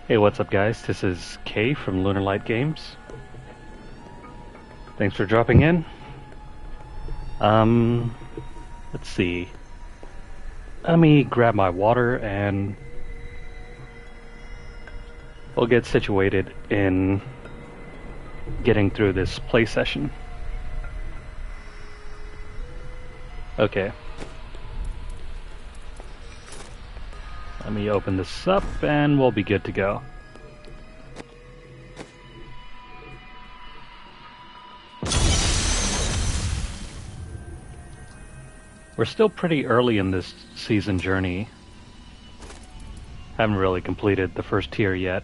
Hey, what's up guys? This is Kay from Lunar Light Games. Thanks for dropping in. Let's see. Let me grab my water and we'll get situated in getting through this play session. Okay. Let me open this up and we'll be good to go. We're still pretty early in this season journey. Haven't really completed the first tier yet.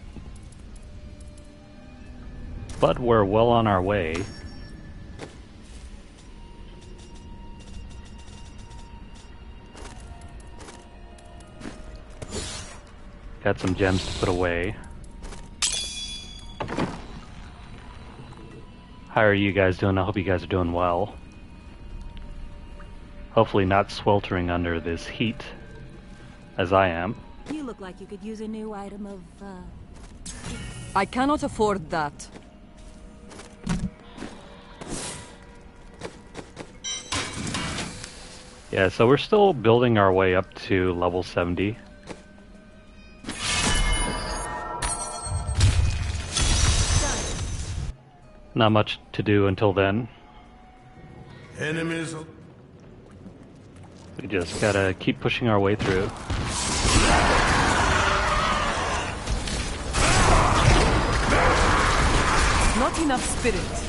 But we're well on our way. Got some gems to put away. How are you guys doing? I hope you guys are doing well. Hopefully not sweltering under this heat, as I am. You look like you could use a new item of, I cannot afford that. Yeah, so we're still building our way up to level 70. Not much to do until then. Enemies. We just gotta keep pushing our way through. Not enough spirit.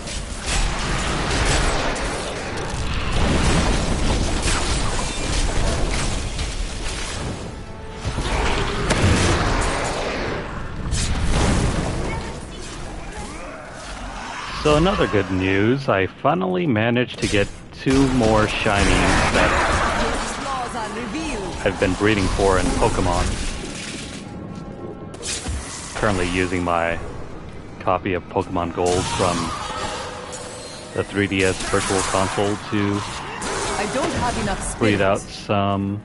So another good news, I finally managed to get 2 more shinies that I've been breeding for in Pokemon. Currently using my copy of Pokemon Gold from the 3DS Virtual Console to I don't have enough spirit. breed out some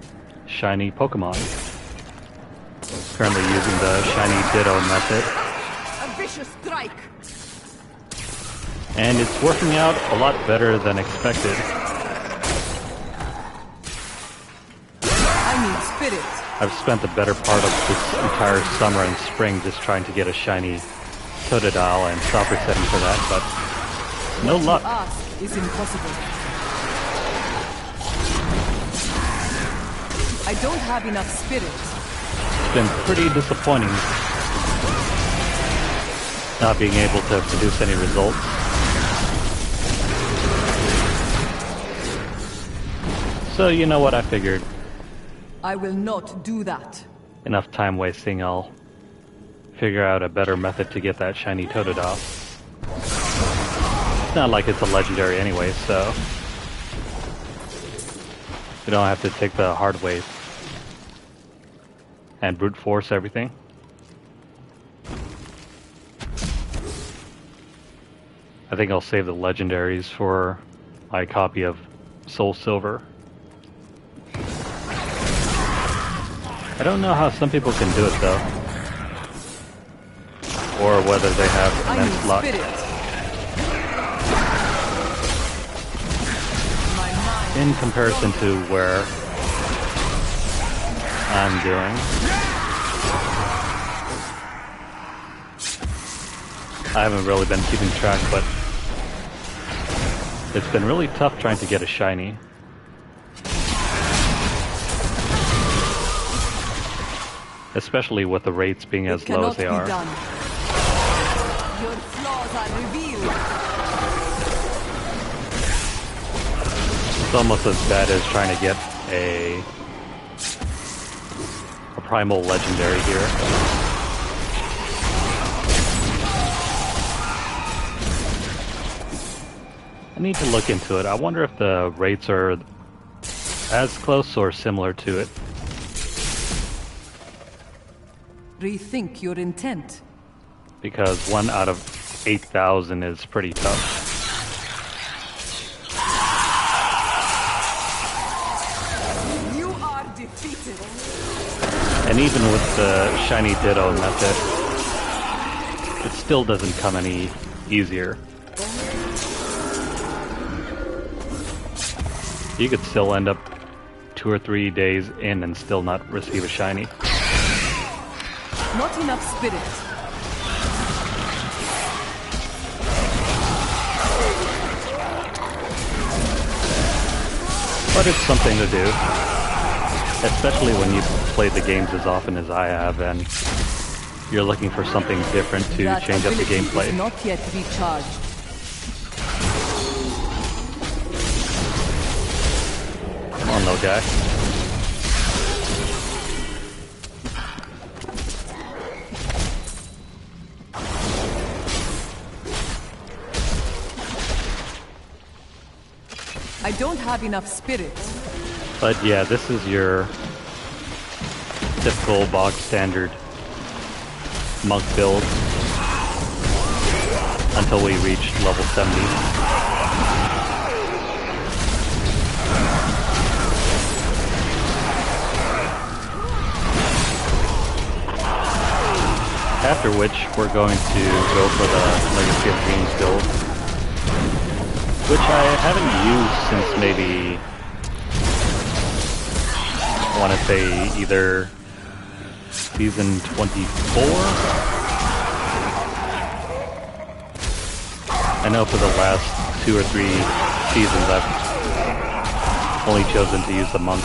shiny Pokemon. Currently using the shiny Ditto method. A vicious strike. And it's working out a lot better than expected. I need spirit. I've spent the better part of this entire summer and spring just trying to get a shiny Totodile and stop resetting for that, but no luck. Ask is impossible. I don't have enough spirit. It's been pretty disappointing not being able to produce any results. So you know what I figured. I will not do that. Enough time wasting, I'll figure out a better method to get that shiny Totodile. It's not like it's a legendary anyway, so you don't have to take the hard way and brute force everything. I think I'll save the legendaries for my copy of Soul Silver. I don't know how some people can do it though, or whether they have immense luck. In comparison to where I'm doing. I haven't really been keeping track, but it's been really tough trying to get a shiny. Especially with the rates being as low as they are. Your flaws are revealed. It's almost as bad as trying to get a primal legendary here. I need to look into it. I wonder if the rates are as close or similar to it. Rethink your intent. Because 1 out of 8,000 is pretty tough. You are defeated. And even with the shiny Ditto method, it still doesn't come any easier. You could still end up 2 or 3 days in and still not receive a shiny. Not enough spirit. But it's something to do. Especially when you've played the games as often as I have and you're looking for something different to That change up the ability gameplay. is not yet recharged. Come on, little guy. I don't have enough spirit. But yeah, this is your typical bog standard monk build until we reach level 70. After which we're going to go for the Legacy of Dreams build, which I haven't used since maybe, I want to say either season 24? I know for the last 2 or 3 seasons I've only chosen to use the monk.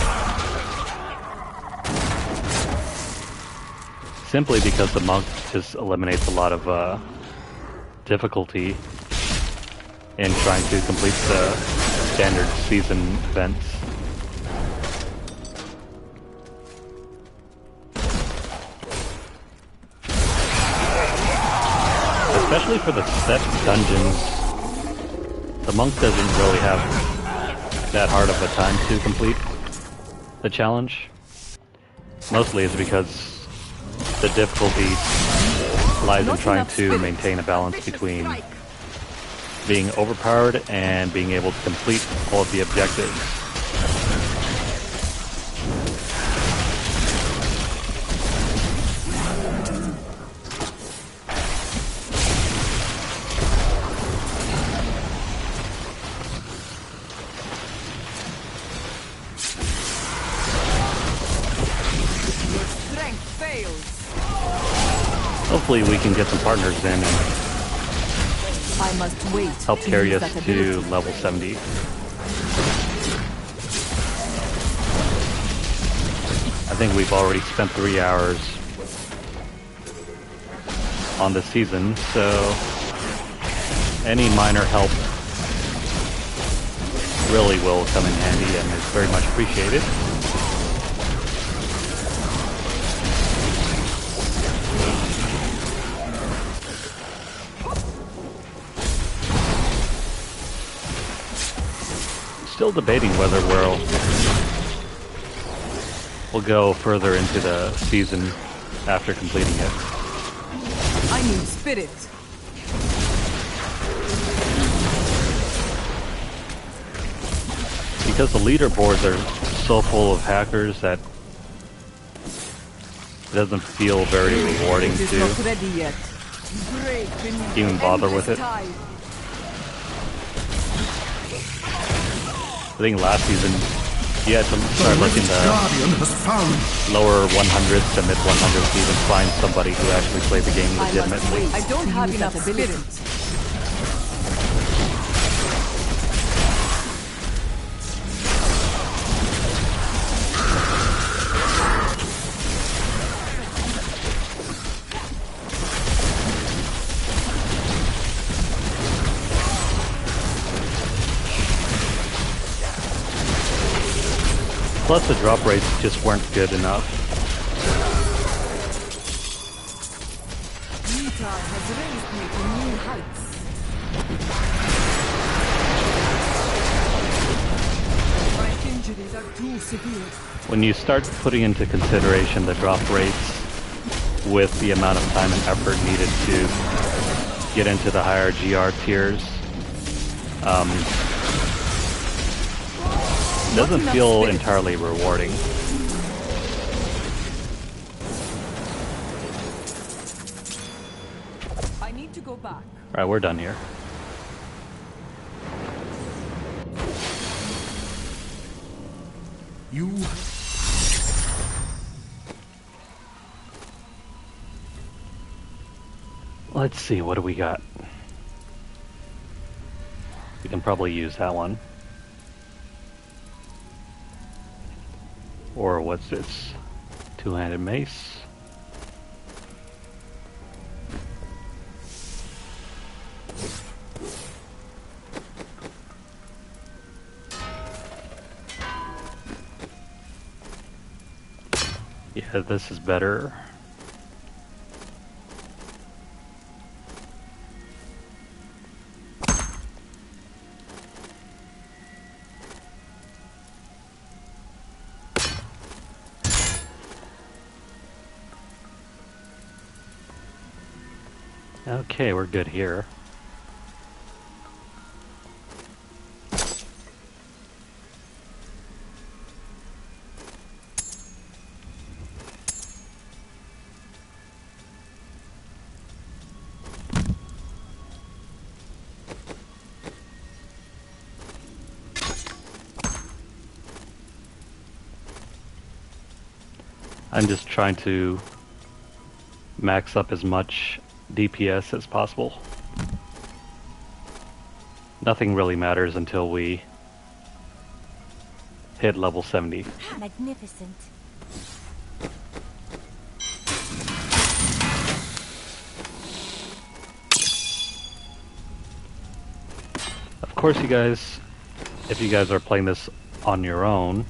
Simply because the monk just eliminates a lot of difficulty in trying to complete the standard season events. Especially for the set dungeons, the monk doesn't really have that hard of a time to complete the challenge. Mostly it's because the difficulty lies in trying to maintain a balance between being overpowered and being able to complete all of the objectives. Hopefully we can get some partners in and I must wait help carry us that to ability. level 70. I think we've already spent 3 hours on this season, so any minor help really will come in handy and is very much appreciated. Still debating whether we'll go further into the season after completing it. I need spirit. Because the leaderboards are so full of hackers that it doesn't feel very rewarding It is to not ready yet. Break beneath even the bother with endless it. tide. I think last season you had to start looking the Guardian has found lower 100s to mid 100s to even find somebody who actually played the game I must legitimately. wait. I don't have enough spirit. Plus the drop rates just weren't good enough. Utah has raised me to new heights. My injuries are too severe. When you start putting into consideration the drop rates with the amount of time and effort needed to get into the higher GR tiers, it doesn't feel entirely rewarding. I to go back. Alright, we're done here. You Let's see, what do we got? We can probably use that one. Or what's this? Two-handed mace. Yeah, this is better. Okay, we're good here. I'm just trying to max up as much DPS as possible. Nothing really matters until we hit level 70. Magnificent. Of course, you guys, if you guys are playing this on your own,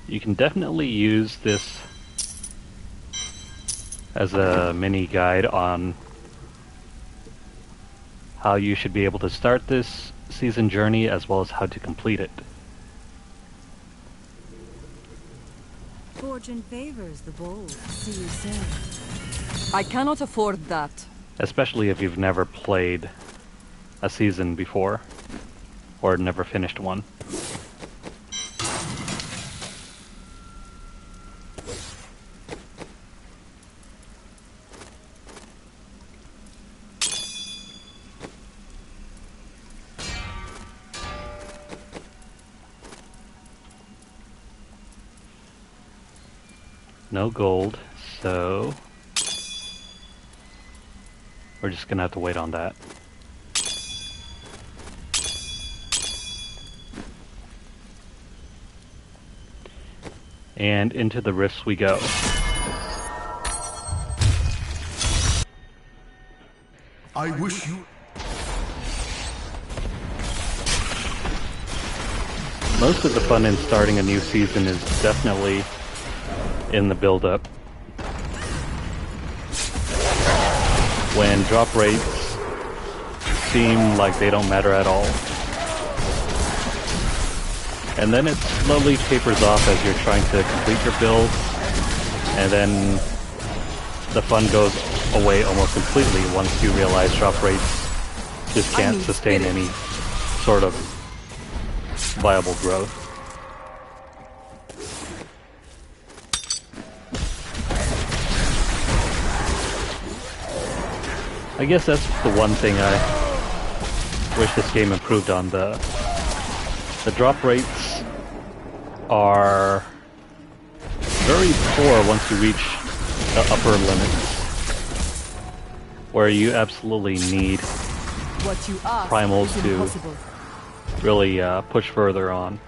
you can definitely use this as a mini guide on how you should be able to start this season journey as well as how to complete it. Fortune favors the bold. See you soon. I cannot afford that. Especially if you've never played a season before or never finished one. No gold, so we're just gonna have to wait on that. And into the rifts we go. I wish you Most of the fun in starting a new season is definitely in the build-up. When drop rates seem like they don't matter at all. And then it slowly tapers off as you're trying to complete your build, and then the fun goes away almost completely once you realize drop rates just can't sustain any sort of viable growth. I guess that's the one thing I wish this game improved on. The drop rates are very poor once you reach the upper limits, where you absolutely need What you ask primals is to impossible. really push further on.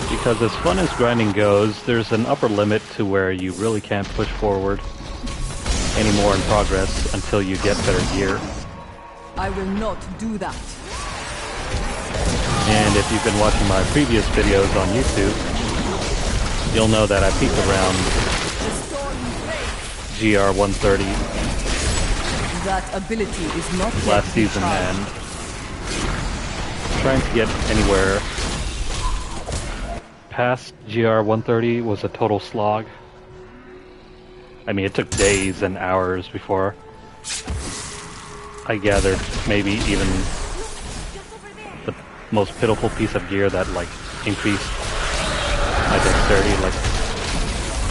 Because as fun as grinding goes, there's an upper limit to where you really can't push forward anymore in progress until you get better gear. I will not do that. And if you've been watching my previous videos on YouTube, you'll know that I peaked around GR 130 That ability is not yet last season, recharged. and trying to get anywhere past GR 130 was a total slog. I mean, it took days and hours before I gathered maybe even the most pitiful piece of gear that like increased my dexterity like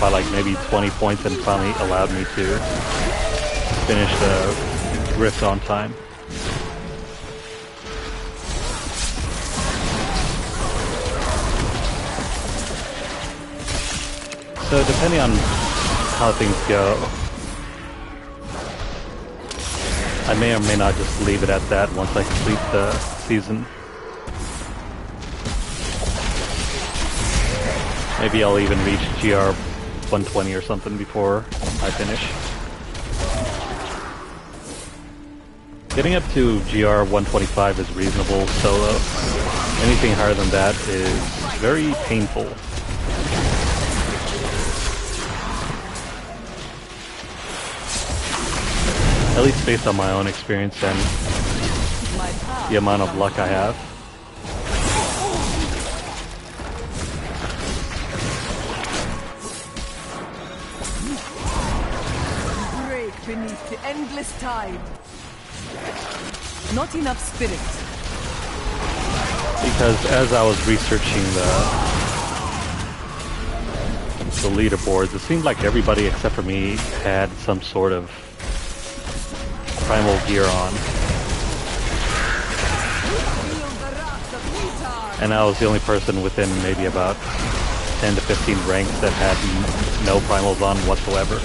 by like maybe 20 points and finally allowed me to finish the rift on time. So depending on how things go, I may or may not just leave it at that once I complete the season. Maybe I'll even reach GR 120 or something before I finish. Getting up to GR 125 is reasonable solo. Anything higher than that is very painful. At least based on my own experience and the amount of luck I have. Break beneath the endless tide. Not enough spirit. Because as I was researching the leaderboards, it seemed like everybody except for me had some sort of primal gear on. And I was the only person within maybe about 10 to 15 ranks that had no primals on whatsoever.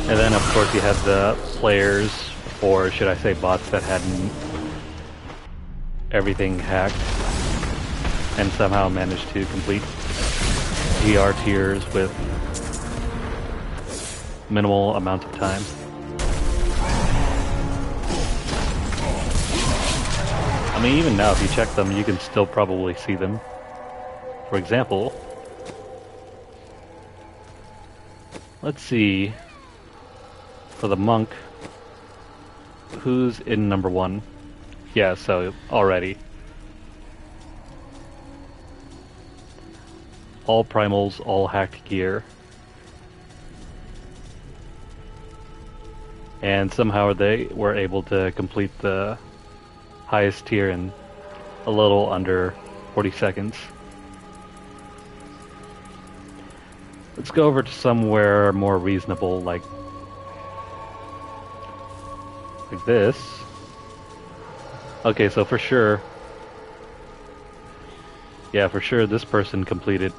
And then of course you had the players, or should I say bots, that had everything hacked and somehow managed to complete GR tiers with minimal amount of time. I mean, even now if you check them, you can still probably see them. For example, let's see, for the monk, who's in number 1? Yeah, so already. All primals, all hacked gear. And somehow they were able to complete the highest tier in a little under 40 seconds. Let's go over to somewhere more reasonable, like this. Okay, so for sure, yeah, for sure this person completed.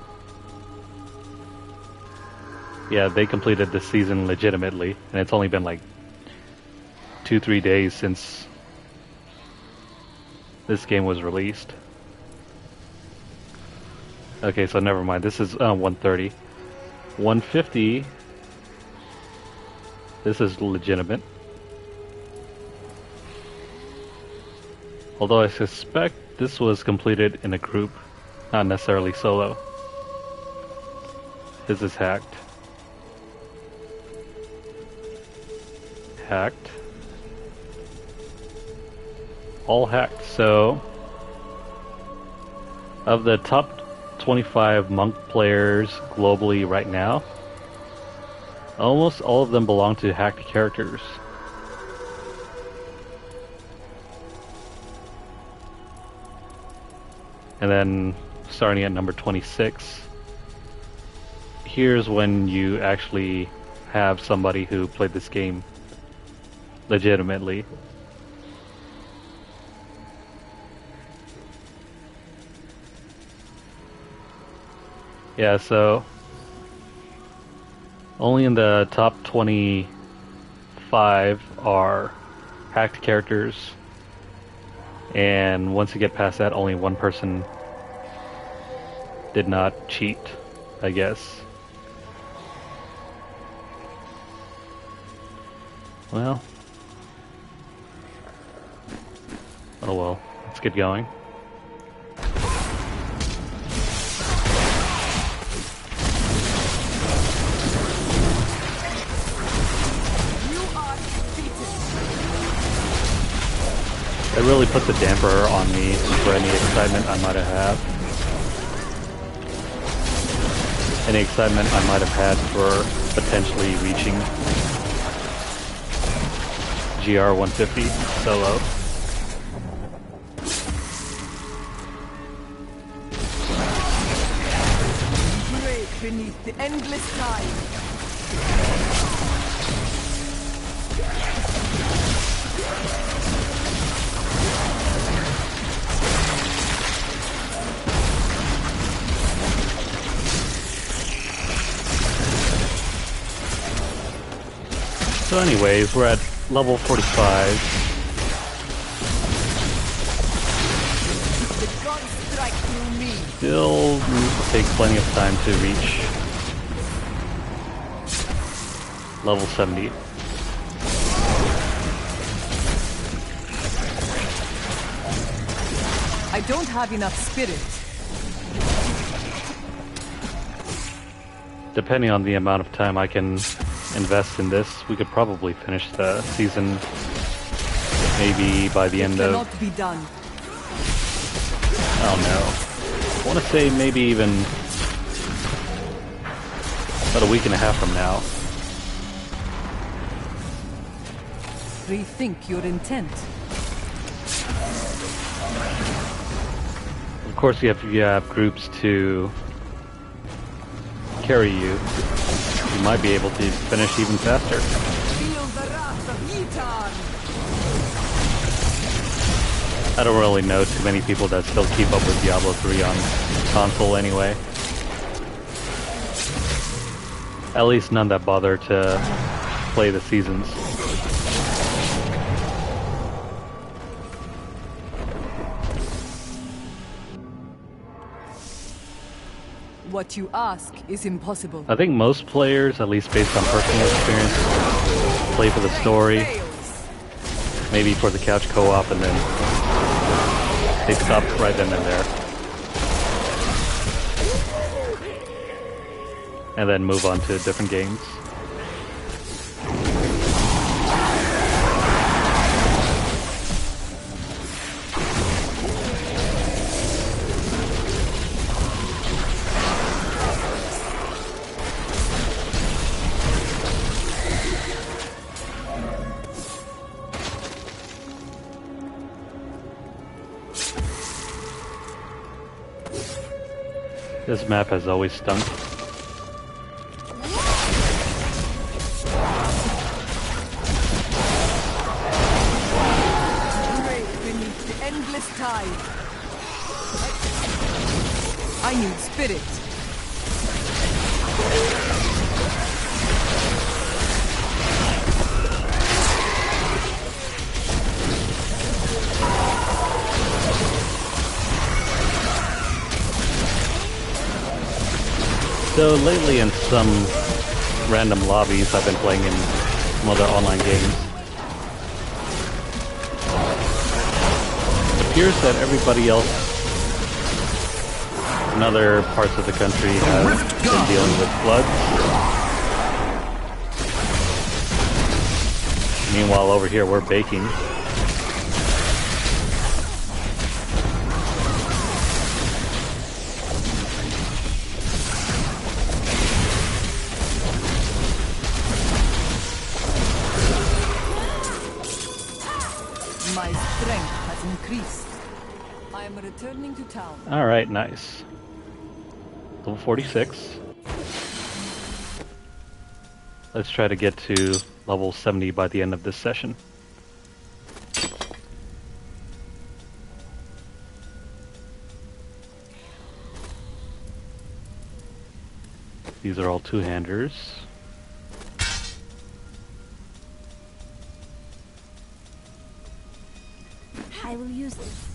Yeah, they completed this season legitimately, and it's only been like 2-3 days since this game was released. Okay, so never mind. This is 130. 150. This is legitimate. Although I suspect this was completed in a group, not necessarily solo. This is hacked. Hacked. All hacked. So, of the top 25 monk players globally right now, almost all of them belong to hacked characters. And then, starting at number 26, here's when you actually have somebody who played this game legitimately. Yeah, so only in the top 25 are hacked characters, and once you get past that, only one person did not cheat, I guess. Well, oh well, let's get going. It really puts a damper on me for any excitement I might have had. Any excitement I might have had for potentially reaching GR 150 solo. beneath the endless tide. So anyways, we're at level 45. The gods strike through me. Still needs to take plenty of time to reach level 70. I don't have enough spirit. Depending on the amount of time I can invest in this, we could probably finish the season maybe by the end of... Cannot be done. I don't know. I want to say maybe even about a week and a half from now. Rethink your intent. Of course, you have groups to carry you. You might be able to finish even faster. Feel the wrath of Yitan. I don't really know too many people that still keep up with Diablo 3 on console anyway. At least none that bother to play the seasons. What you ask is impossible. I think most players, at least based on personal experience, play for the story, maybe for the couch co-op, and then they stop right then and there. And then move on to different games. This map has always stunk. Brave beneath the endless tide. I need spirit. So lately in some random lobbies I've been playing in some other online games, it appears that everybody else in other parts of the country has been dealing with floods. Meanwhile over here we're baking. My strength has increased. I am returning to town. Alright, nice. Level 46. Let's try to get to level 70 by the end of this session. These are all two-handers. I will use this.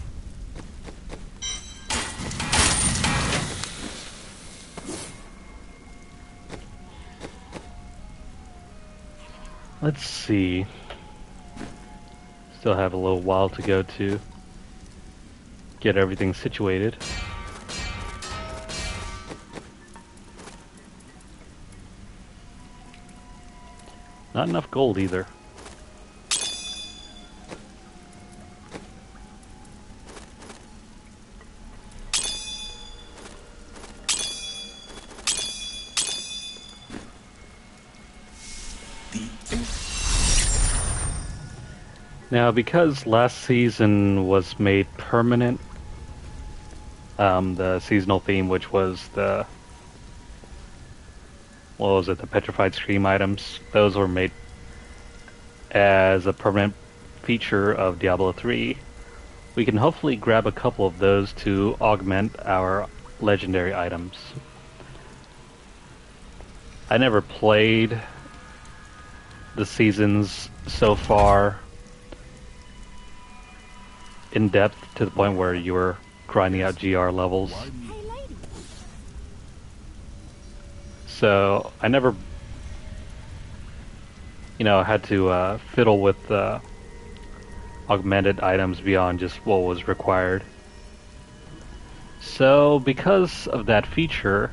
Let's see. Still have a little while to go to get everything situated. Not enough gold either. Now, because last season was made permanent, the seasonal theme, which was the what was it, the petrified scream items. Those were made as a permanent feature of Diablo 3. We can hopefully grab a couple of those to augment our legendary items. I never played the seasons so far in depth to the point where you were grinding out GR levels. So I never, had to fiddle with augmented items beyond just what was required. So because of that feature,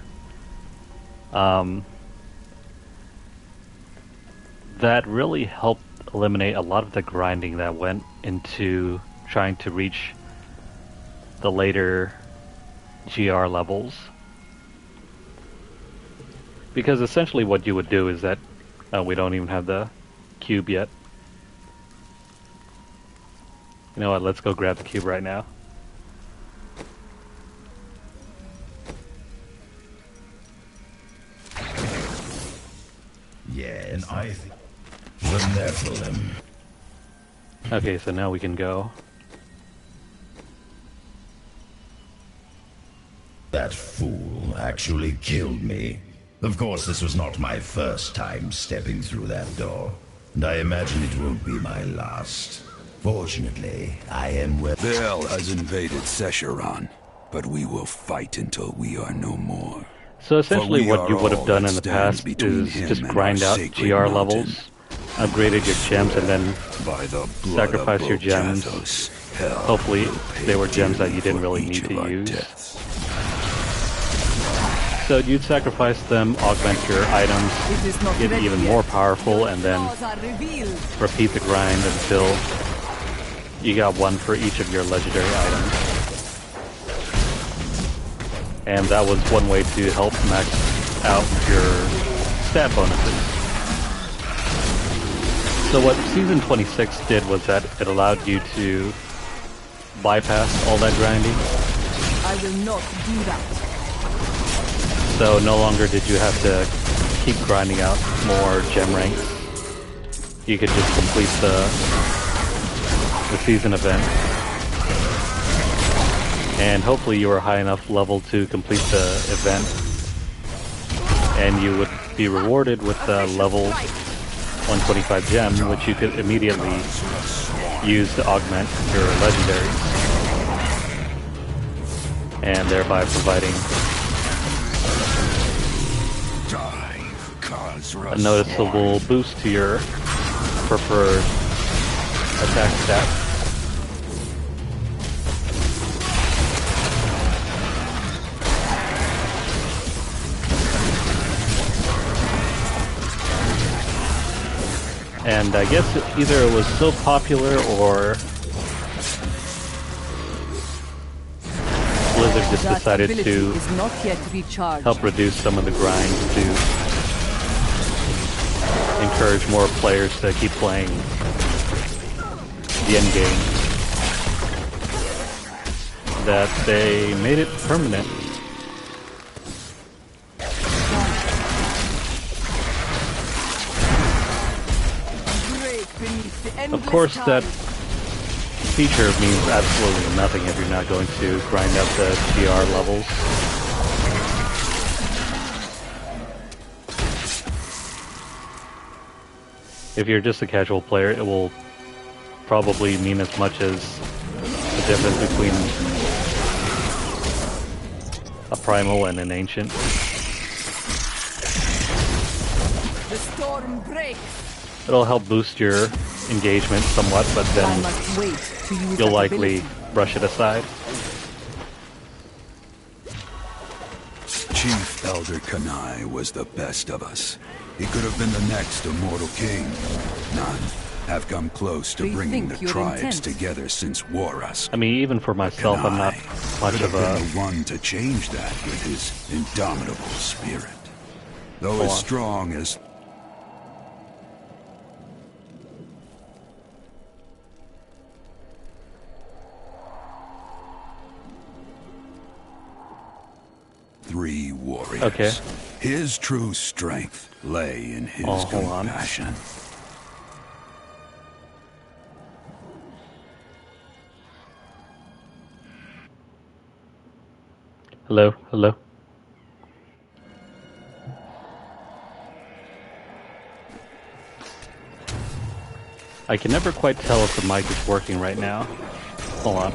that really helped eliminate a lot of the grinding that went into trying to reach the later GR levels. Because essentially what you would do is that we don't even have the cube yet. You know what, let's go grab the cube right now. Yeah, and I think the Nephilim. Okay, so now we can go. That fool actually killed me. Of course, this was not my first time stepping through that door, and I imagine it won't be my last. Fortunately, I am well. Baal has invaded Sescheron, but we will fight until we are no more. So essentially For we what you are would have all done that in the stands past between is him just and grind our out sacred GR mountain. levels, upgraded your gems, and then By the blood sacrifice of your gems. Bogathos, hell Hopefully will pay they were gems that dearly you didn't for really each need of to our use. deaths. So you'd sacrifice them, augment your items, It is not get ready even yet. more powerful, and then Flaws are revealed. repeat the grind until you got one for each of your legendary items. And that was one way to help max out your stat bonuses. So what Season 26 did was that it allowed you to bypass all that grinding. I will not do that. So no longer did you have to keep grinding out more gem ranks. You could just complete the season event. And hopefully you were high enough level to complete the event. And you would be rewarded with the level 125 gem, which you could immediately use to augment your legendaries. And thereby providing a noticeable boost to your preferred attack stat. And I guess either it was so popular or Blizzard just That decided ability to is not yet recharged. help reduce some of the grind to encourage more players to keep playing the end game. That they made it permanent. Of course, that feature means absolutely nothing if you're not going to grind up the GR levels. If you're just a casual player, it will probably mean as much as the difference between a primal and an ancient. The storm breaks. It'll help boost your engagement somewhat, but I then must wait to use you'll that likely ability. brush it aside. Chief Elder Kanai was the best of us. He could have been the next immortal king. None have come close to bringing the Rethink your tribes intent. together since Warus. I mean, even for myself, I'm not much could of have a... been the one to change that with his indomitable spirit. Though Go as on. strong as 3 warriors. Okay. His true strength lay in his hold on. compassion. Hello, hello. I can never quite tell if the mic is working right now. Hold on.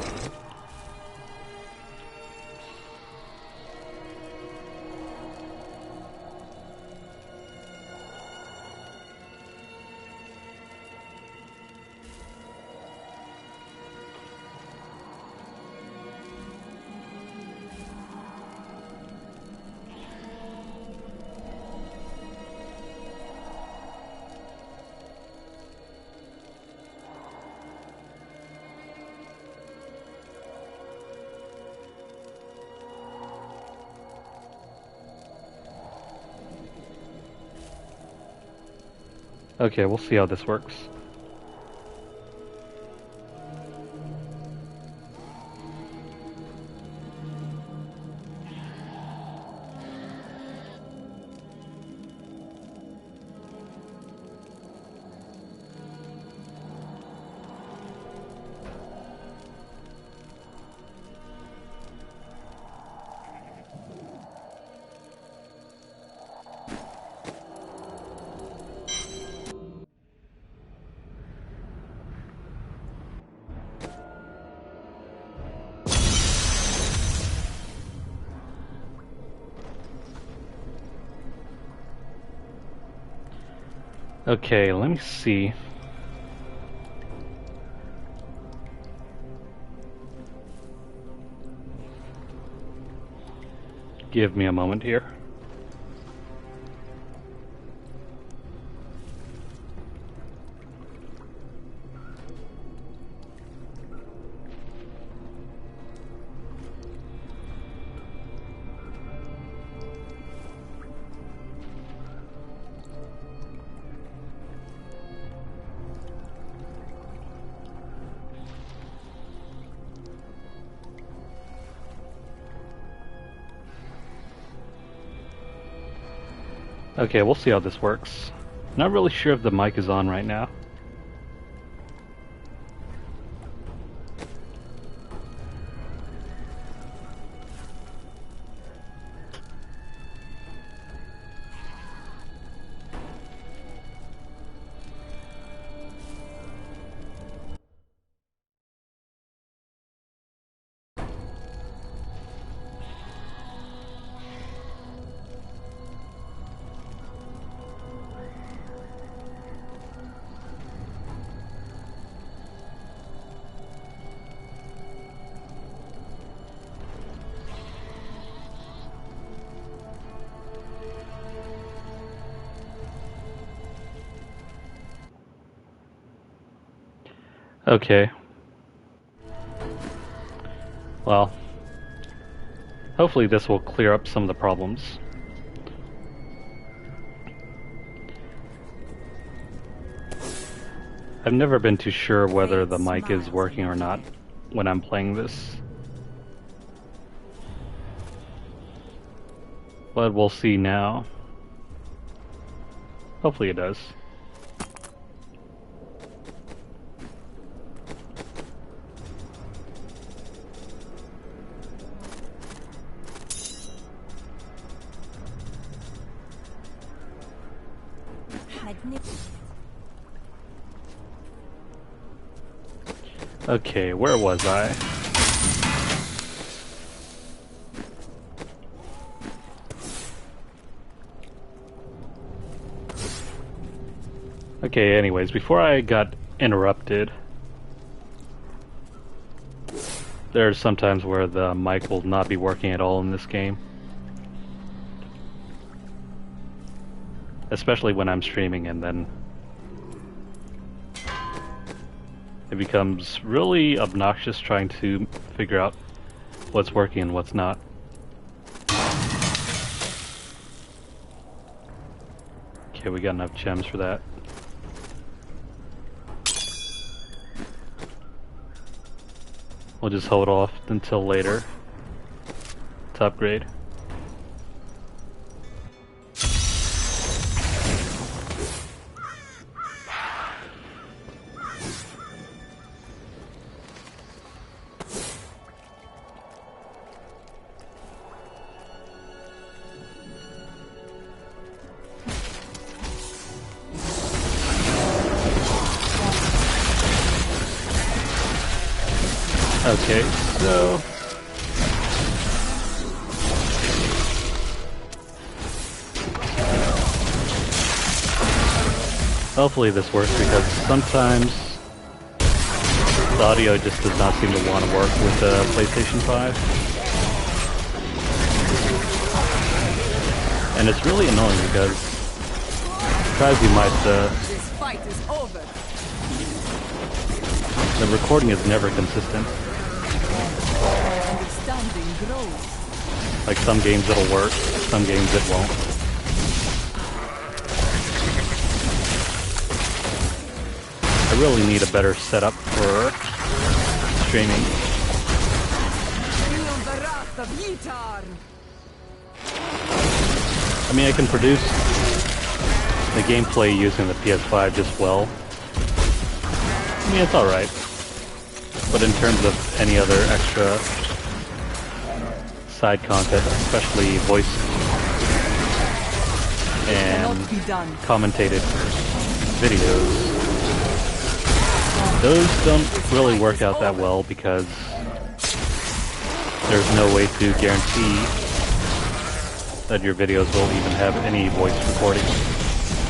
Okay, we'll see how this works. Okay, let me see. Give me a moment here. Okay, we'll see how this works. Not really sure if the mic is on right now. Okay. Well, hopefully this will clear up some of the problems. I've never been too sure whether the mic is working or not when I'm playing this. But we'll see now. Hopefully it does. Okay, where was I? Okay, anyways, before I got interrupted, there's sometimes where the mic will not be working at all in this game. Especially when I'm streaming, and then it becomes really obnoxious trying to figure out what's working and what's not. Okay, we got enough gems for that. We'll just hold off until later to upgrade. Okay, so hopefully this works, because sometimes the audio just does not seem to want to work with the PlayStation 5. And it's really annoying because try as you might, This fight is over. the recording is never consistent. Understanding grows. Like some games it'll work, some games it won't. I really need a better setup for streaming. Feel the wrath of Yitar. I mean, I can produce the gameplay using the PS5 just well. I mean, it's alright. But in terms of any other extra side content, especially voice and Cannot be done. commentated videos, those don't really work out that well because there's no way to guarantee that your videos will even have any voice recording.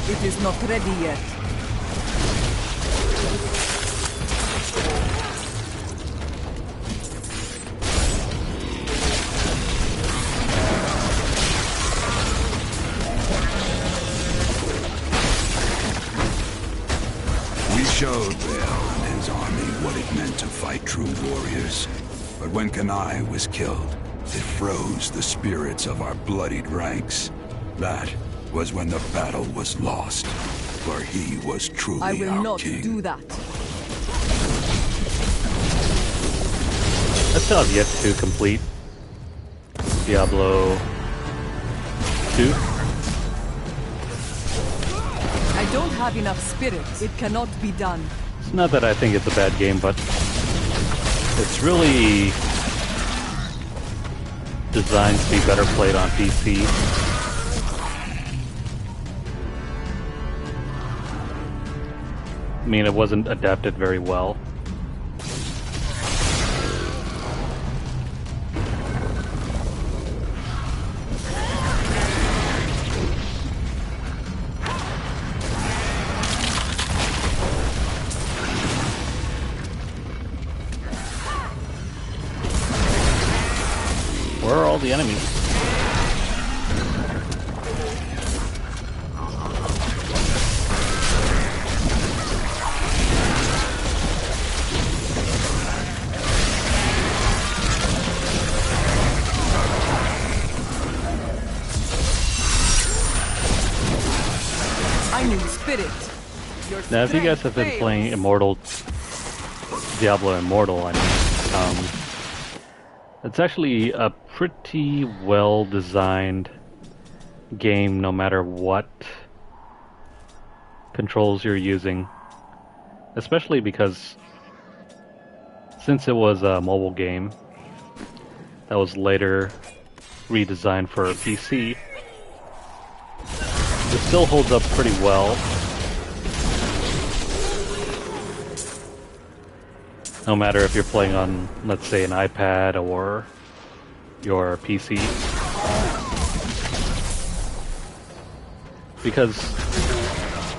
It is not ready yet. We showed Bale and his army what it meant to fight true warriors. But when Kanai was killed, it froze the spirits of our bloodied ranks. That was when the battle was lost, for he was truly I will our not king. do that. I still have yet to complete Diablo 2. I don't have enough spirit. It cannot be done. It's not that I think it's a bad game, but it's really designed to be better played on PC. I mean, it wasn't adapted very well. Where are all the enemies? I need spirit. Your Now, if you guys have been strength playing fails. Diablo Immortal, I mean, it's actually a pretty well-designed game no matter what controls you're using. Especially because since it was a mobile game that was later redesigned for a PC, it still holds up pretty well. No matter if you're playing on, let's say, an iPad or your PC. Because,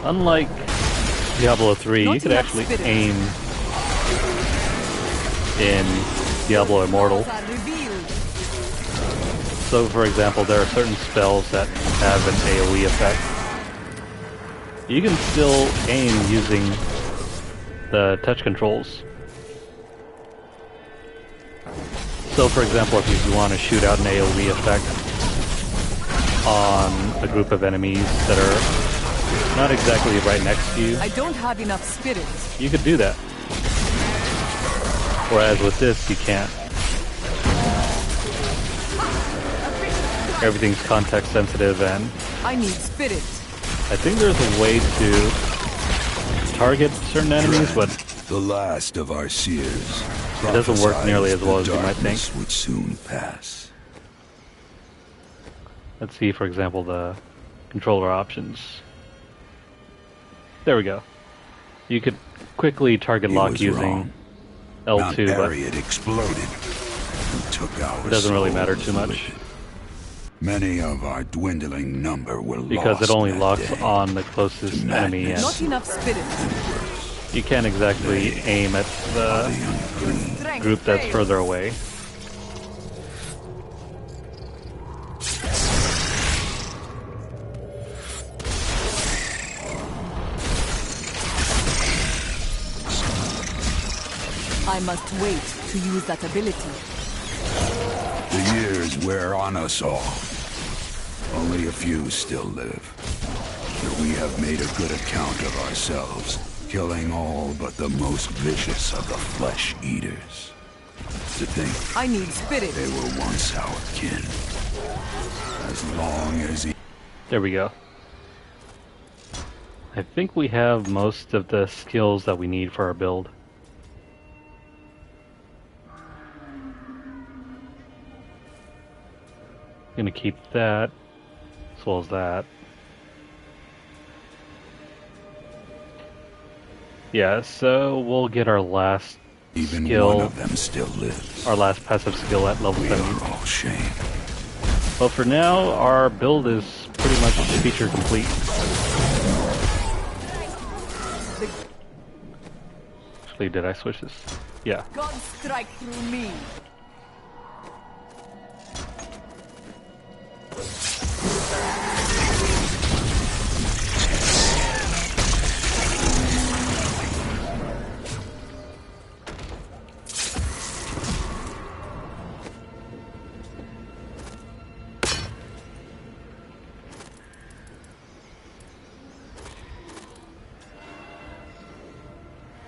unlike Diablo 3, you Not could enough actually spirit. aim in Diablo Immortal. Powers are revealed. So, for example, there are certain spells that have an AoE effect. You can still aim using the touch controls. So, for example, if you want to shoot out an AoE effect on a group of enemies that are not exactly right next to you, I don't have enough spirit. you could do that. Whereas with this, you can't. Everything's context sensitive, and I need spirit. I think there's a way to target certain enemies, but The last of our seers. It doesn't work prophesied nearly as well as the you might think. darkness would soon pass. let's see, for example, the controller options. There we go. You could quickly target He lock was using wrong. Mount L2, but Ariad exploded and took our it doesn't really souls matter too much. with it. Many of our dwindling number were Because lost it only that locks day. on the closest To enemy, and Not enough spirit. you can't exactly aim at the Strength group that's fails. further away. I must wait to use that ability. The years wear on us all. Only a few still live. But we have made a good account of ourselves, killing all but the most vicious of the flesh eaters. To think I need spirit. they were once our kin. As long as he... There we go. I think we have most of the skills that we need for our build. Gonna keep that, as well as that. Yeah, so we'll get our last Even skill, one of them still lives. our last passive skill at level We 7. are all shame. But for now, our build is pretty much feature complete. Actually, did I switch this? Yeah. God strike through me.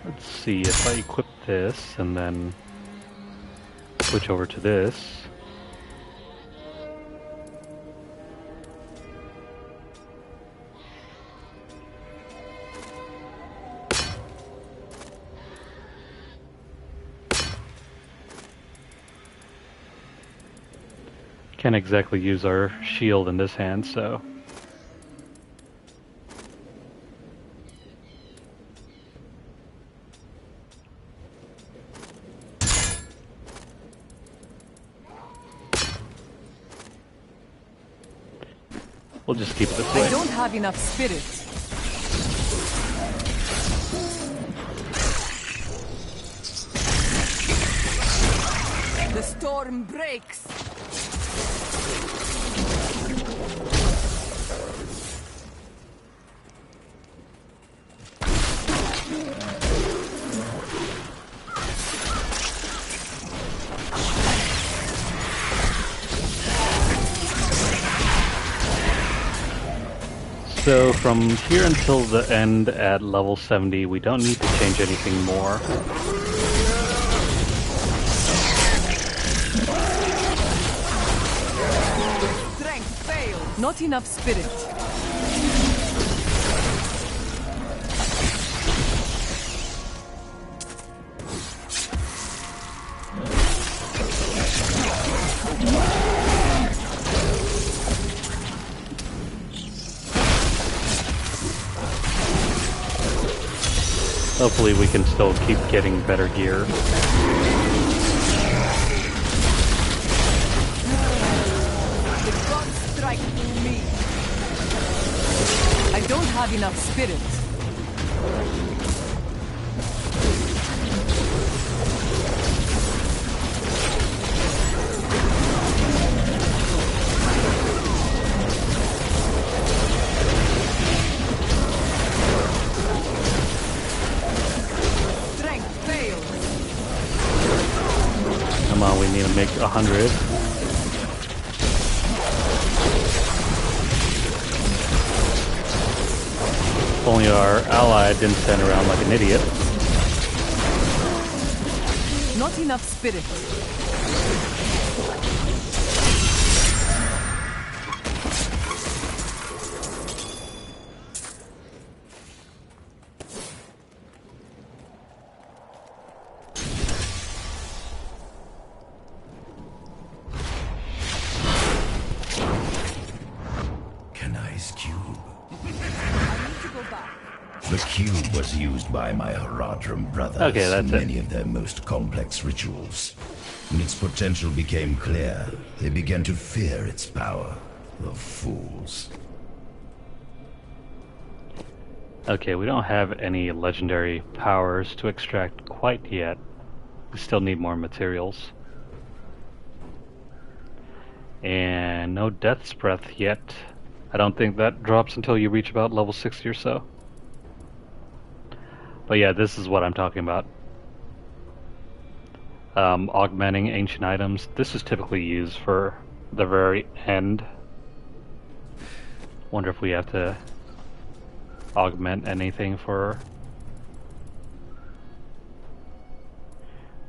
Let's see, if I equip this and then switch over to this. Can't exactly use our shield in this hand, so... we'll just keep it this I way. don't have enough spirit. The storm breaks. So from here until the end at level 70, we don't need to change anything more. Strength fails. Not enough spirit. Hopefully we can still keep getting better gear. The gods strike through me. I don't have enough spirit. Strength fails. Come on, we need to make 100. If only our ally didn't stand around like an idiot. Not enough spirit. Can ice cube? I need to go back. The cube was used by my Haradrim brothers Okay, that's in it. many of their most complex rituals. When its potential became clear, they began to fear its power. The fools. Okay, we don't have any legendary powers to extract quite yet. We still need more materials. And no Death's Breath yet. I don't think that drops until you reach about level 60 or so. But yeah, this is what I'm talking about. Augmenting ancient items. This is typically used for the very end. Wonder if we have to augment anything for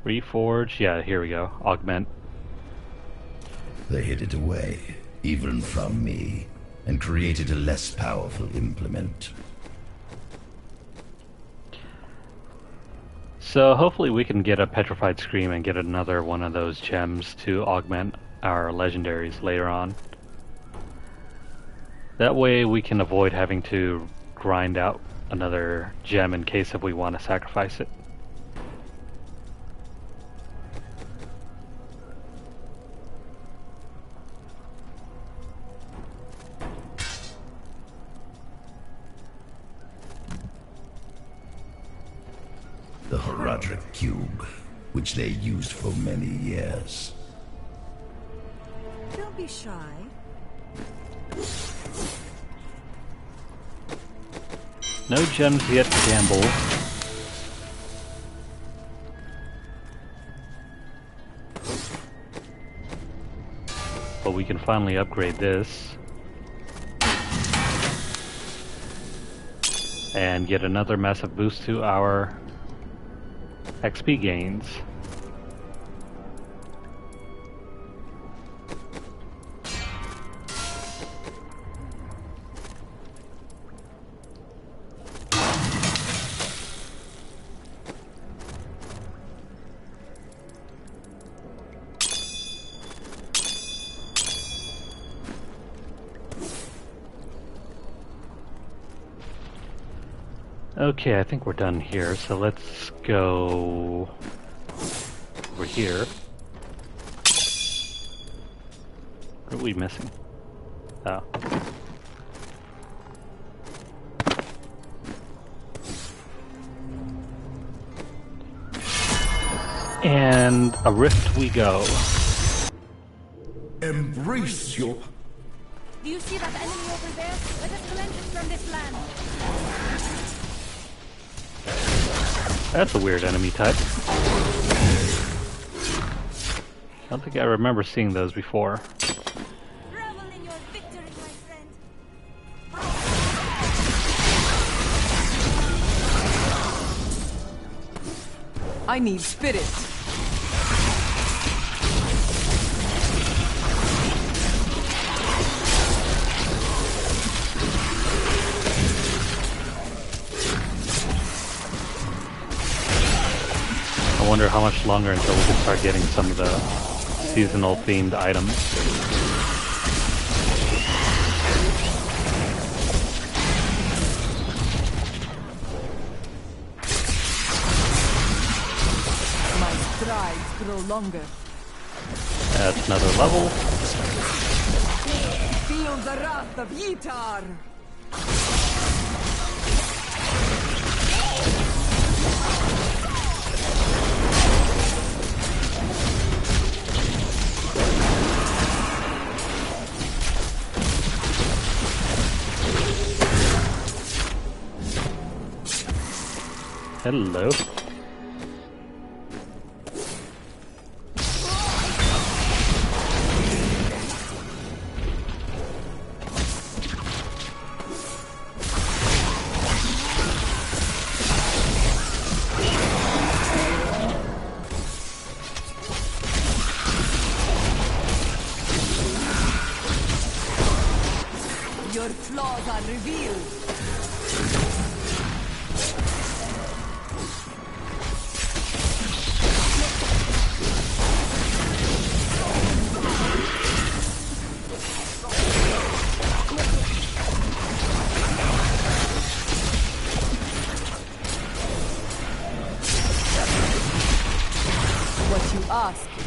Reforge. Yeah, here we go. Augment. They hid it away, even from me, and created a less powerful implement. So hopefully we can get a Petrified Scream and get another one of those gems to augment our legendaries later on. That way we can avoid having to grind out another gem in case if we want to sacrifice it. The Haradrim cube, which they used for many years. Don't be shy. No gems yet to gamble. But we can finally upgrade this. And get another massive boost to our XP gains. Okay, I think we're done here, so let's go over here. What are we missing? Oh. And a rift we go. Embrace your... Do you see that enemy over there? Let us cleanse it from this land. That's a weird enemy type. I don't think I remember seeing those before. Revel in your victory, my friend. I need spirit. I wonder how much longer until we can start getting some of the seasonal themed items. My strides grow longer. That's another level. Feel the wrath of Yitar. Hello. Your flaws are revealed.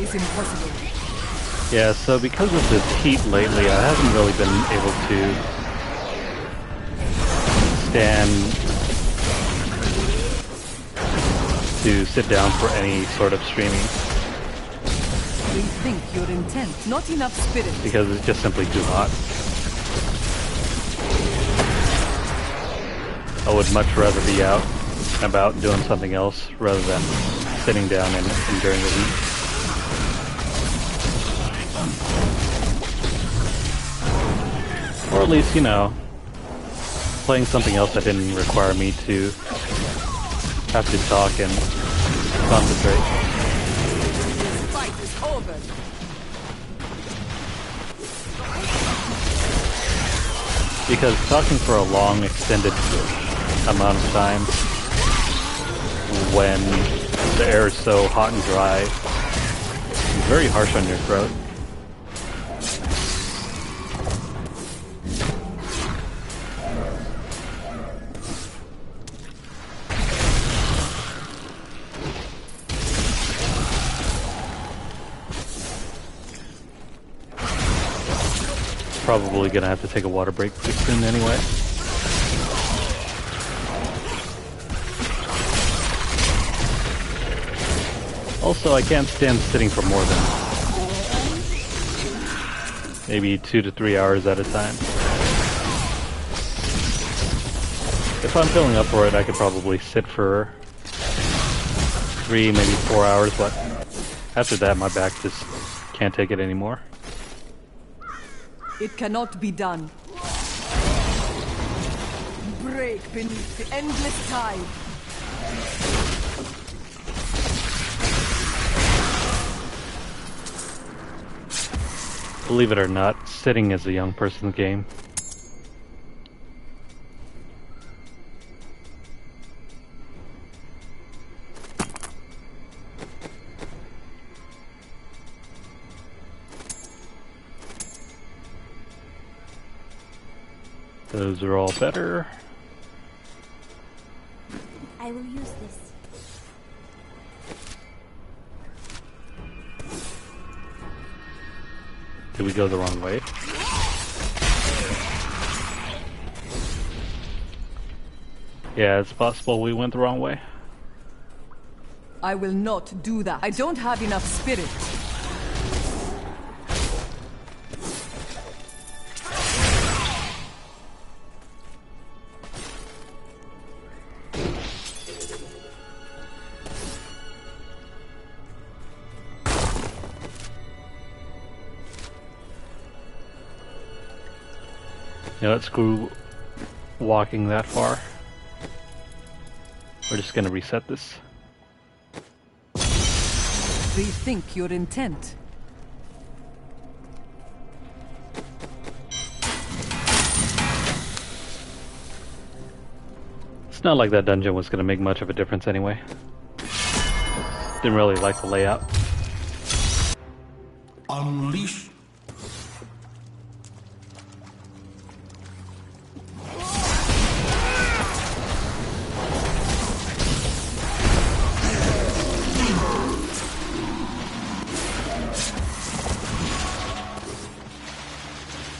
is impossible. Yeah, so because of this heat lately, I haven't really been able to sit down for any sort of streaming. Rethink your intent. Not enough spirit. Because it's just simply too hot. I would much rather be out and about doing something else rather than sitting down and enduring the heat. Or at least, you know, playing something else that didn't require me to have to talk and concentrate. This fight is over. Because talking for a long, extended amount of time when the air is so hot and dry, it's very harsh on your throat. Probably gonna have to take a water break pretty soon anyway. Also, I can't stand sitting for more than maybe 2 to 3 hours at a time. If I'm feeling up for it, I could probably sit for 3, maybe 4 hours, but after that my back just can't take it anymore. It cannot be done. Break beneath the endless tide. Believe it or not, sitting is a young person's game. Those are all better. I will use this. Did we go the wrong way? Yeah, it's possible we went the wrong way. I will not do that. I don't have enough spirit. You know, screw walking that far. We're just gonna reset this. Rethink your intent. It's not like that dungeon was gonna make much of a difference anyway. Didn't really like the layout. Unleash.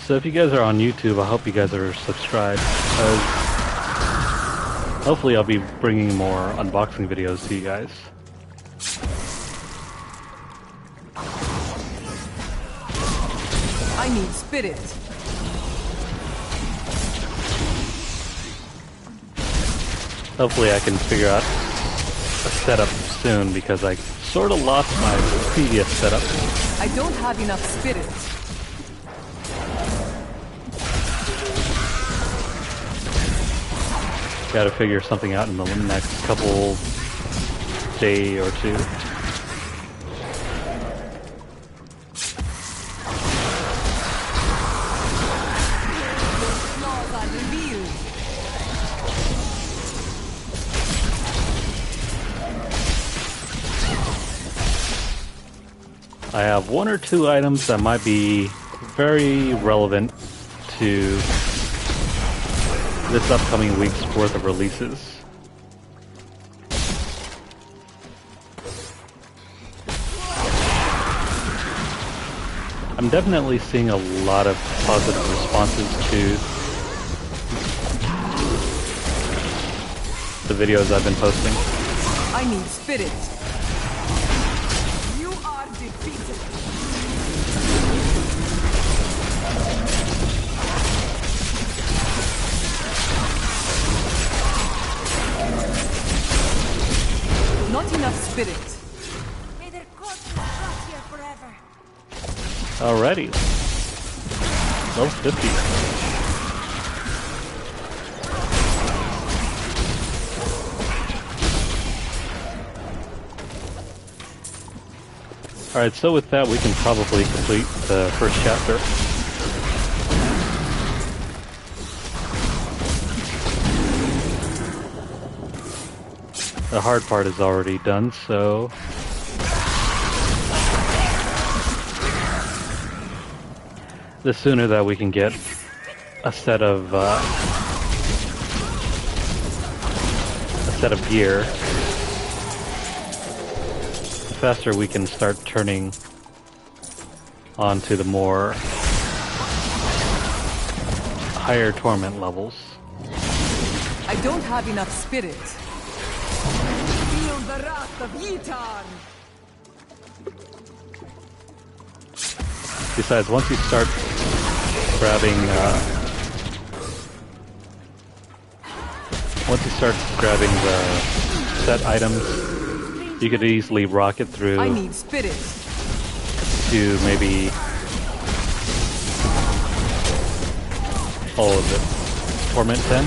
So if you guys are on YouTube, I hope you guys are subscribed. Hopefully I'll be bringing more unboxing videos to you guys. I need spirit. Hopefully I can figure out a setup soon because I sort of lost my previous setup. I don't have enough spirit. Gotta figure something out in the next couple day or two. Flaws are revealed. I have 1 or 2 items that might be very relevant to this upcoming week's worth of releases. I'm definitely seeing a lot of positive responses to the videos I've been posting. I need spirit. You are defeated. Not enough spirit. May their corpses rot here forever. Alrighty. Level 50. Alright, so with that we can probably complete the first chapter. The hard part is already done, so the sooner that we can get a set of gear, the faster we can start turning onto the more higher torment levels. I don't have enough spirit. Feel the wrath of Yitar. Besides, once you start grabbing the set items, you could easily rocket through I need spirit. to maybe all of it. Torment 10.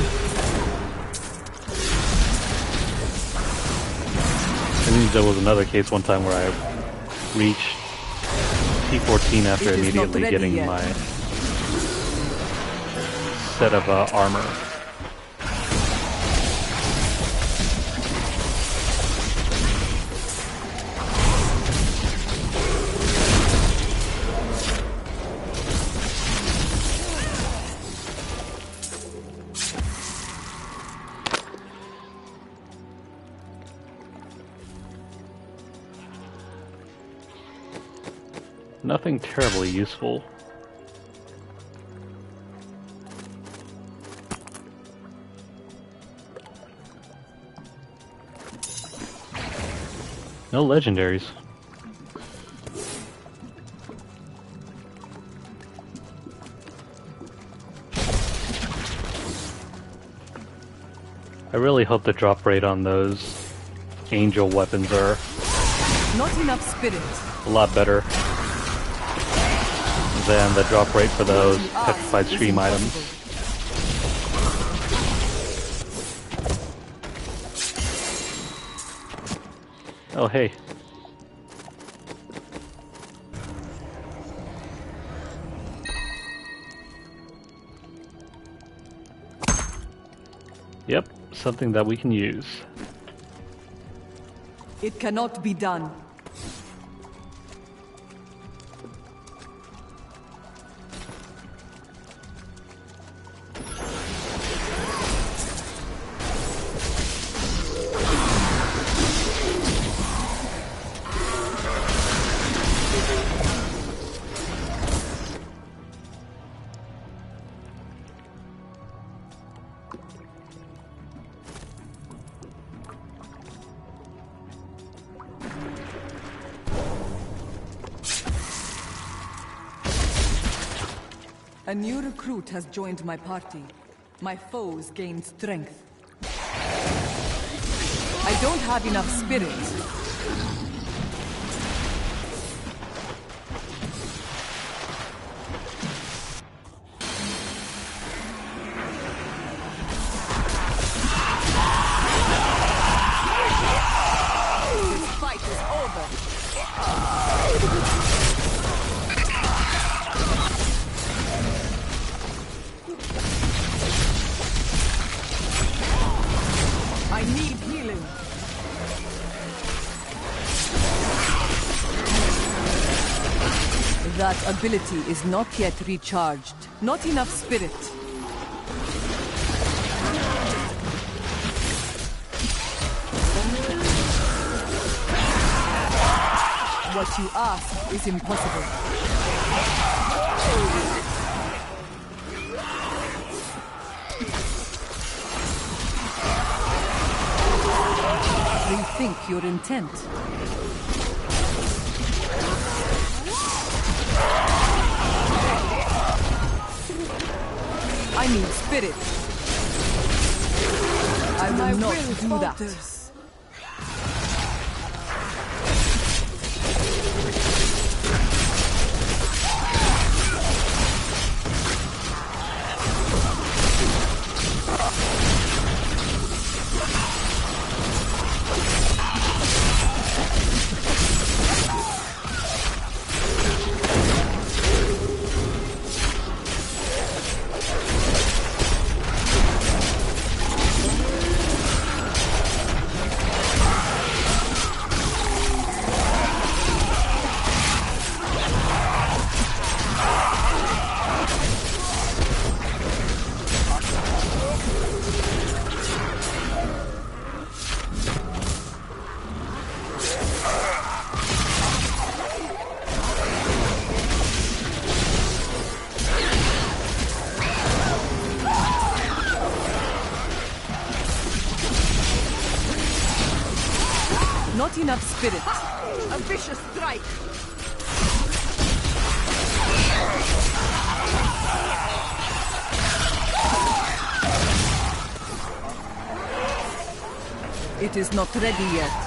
I think there was another case one time where I reached T14 after It is not immediately ready getting yet. my set of armor. Nothing terribly useful. No legendaries. I really hope the drop rate on those angel weapons are Not enough spirit. a lot better than the drop rate for those petrified stream items. Oh hey. Yep, something that we can use. It cannot be done. A new recruit has joined my party. My foes gain strength. I don't have enough spirit. This fight is over. I need healing. That ability is not yet recharged. Not enough spirit. What you ask is impossible. Rethink your intent. I need spirit. I will not do that. Not enough spirit. A vicious strike. It is not ready yet.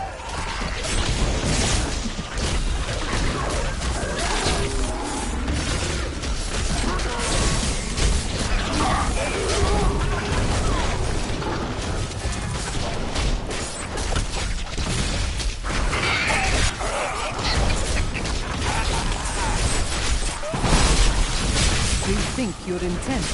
Rethink your intent.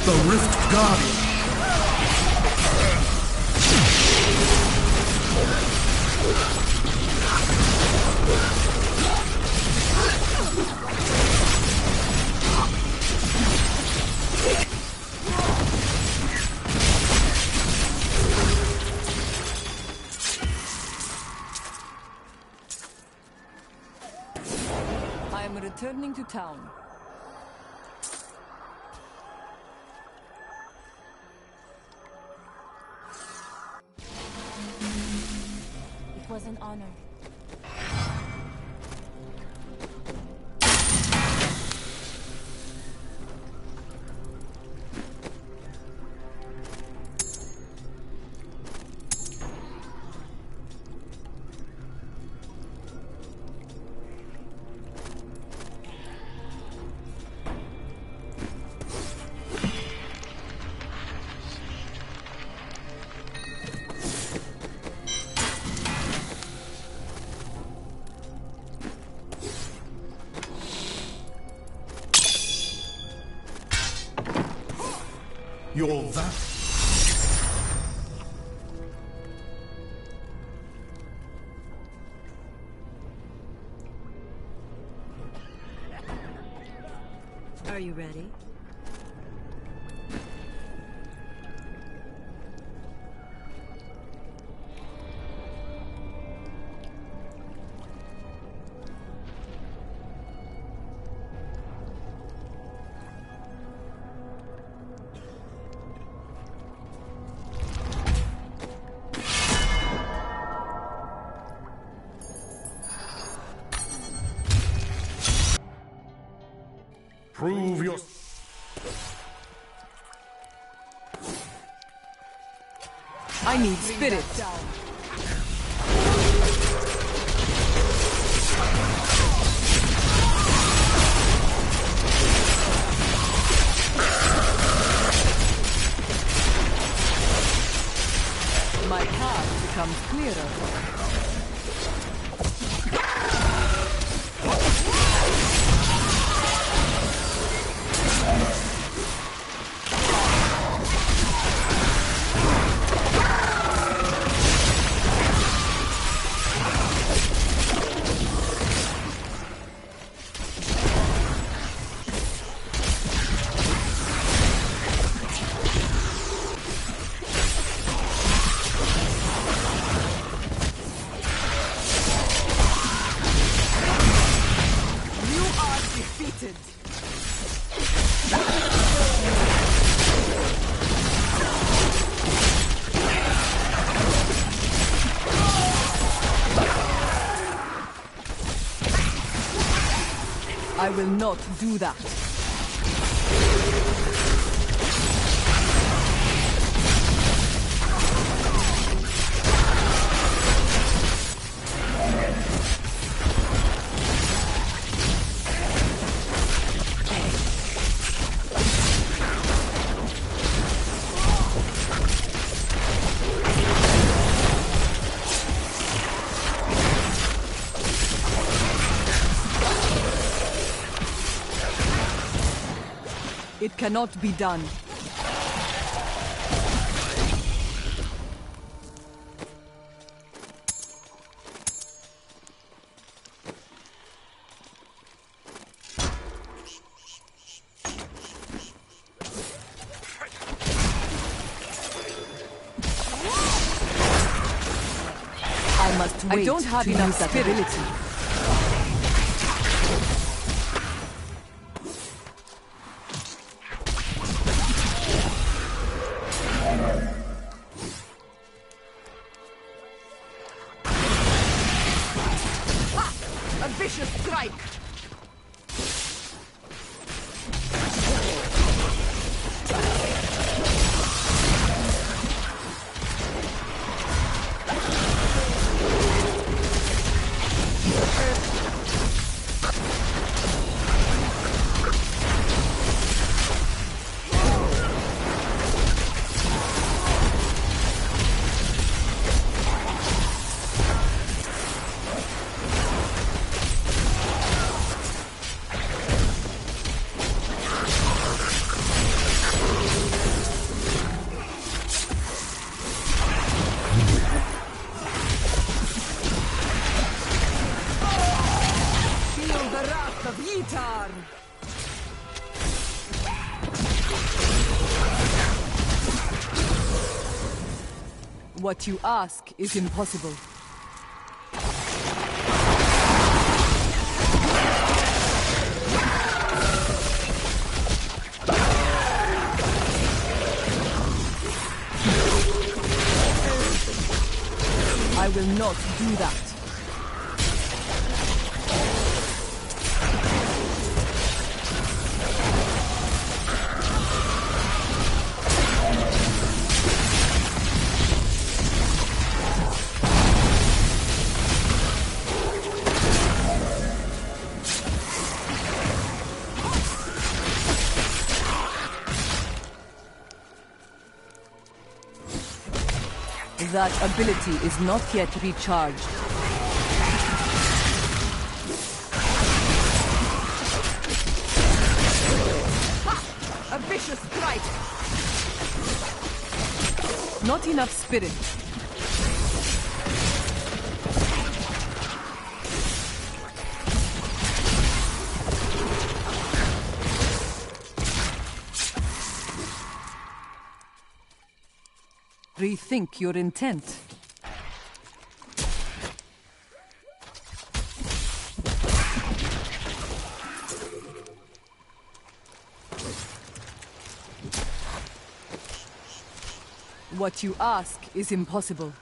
The Rift Guardian. I am returning to town. It was an honor. You're that. Are you ready? Prove your... I need spirit. My path becomes clearer. I will not do that. It cannot be done. I must wait. I don't have enough ability. A vicious strike! What you ask is impossible. I will not do that. That ability is not yet recharged. Ha! A vicious strike! Not enough spirit. Rethink your intent. What you ask is impossible.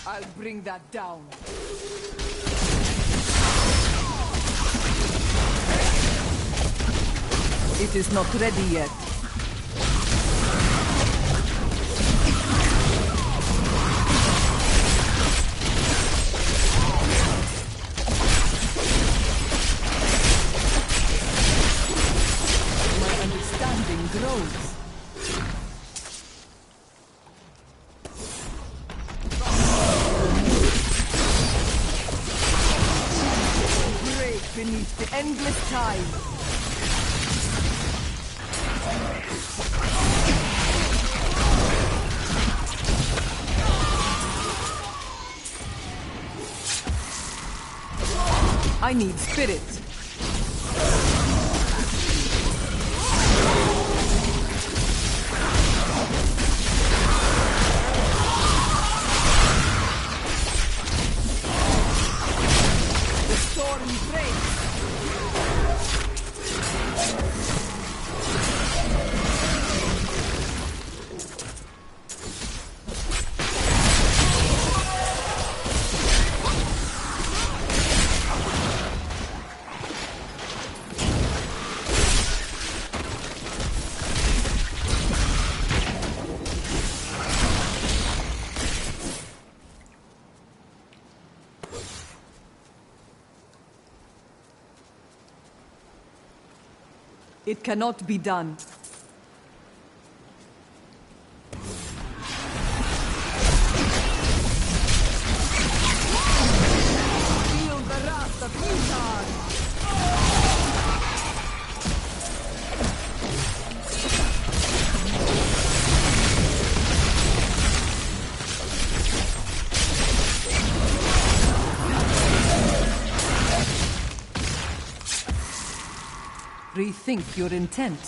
I'll bring that down. It is not ready yet. My understanding grows. Beneath the endless time. I need spirit. The storm breaks. It cannot be done. Feel the wrath of Utah. Rethink your intent.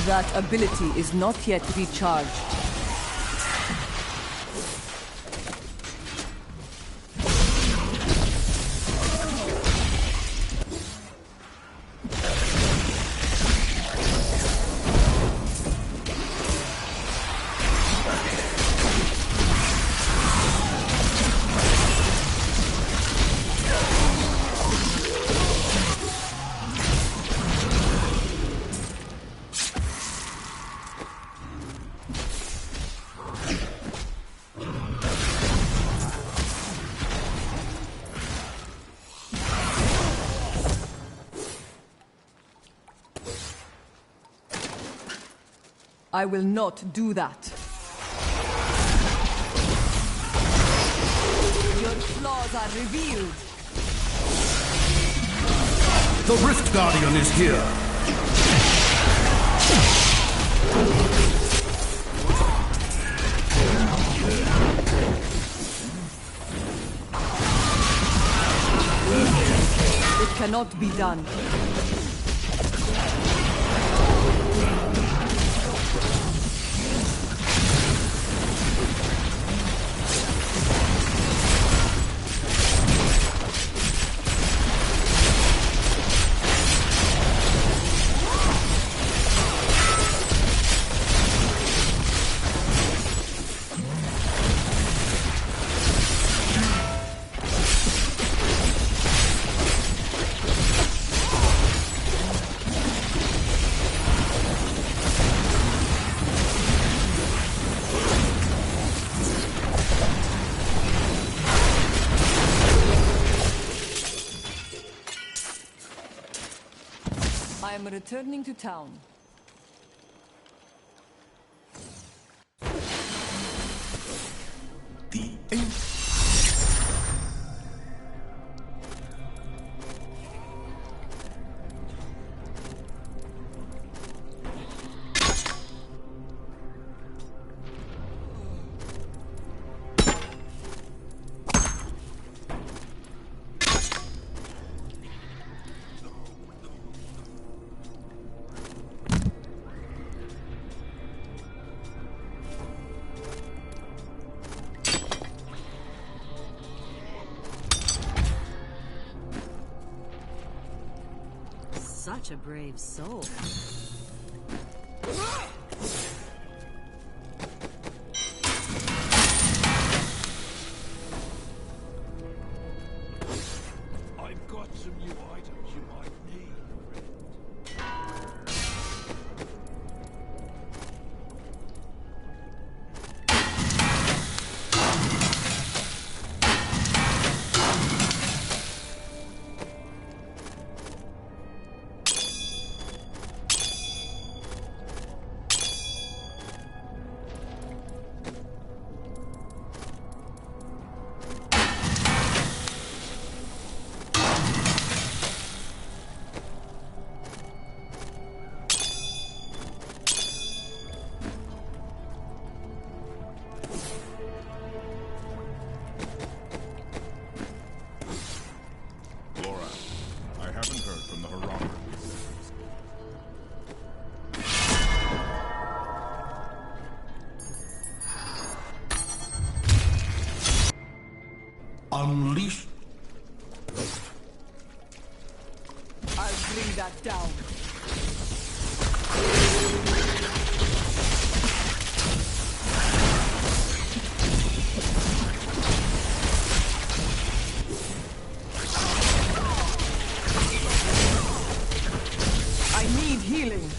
That ability is not yet recharged. I will not do that. Your flaws are revealed. The Rift Guardian is here. It cannot be done. I am returning to town. Such a brave soul. I've got some new items you might need. Unleash. I'll bring that down. I need healing.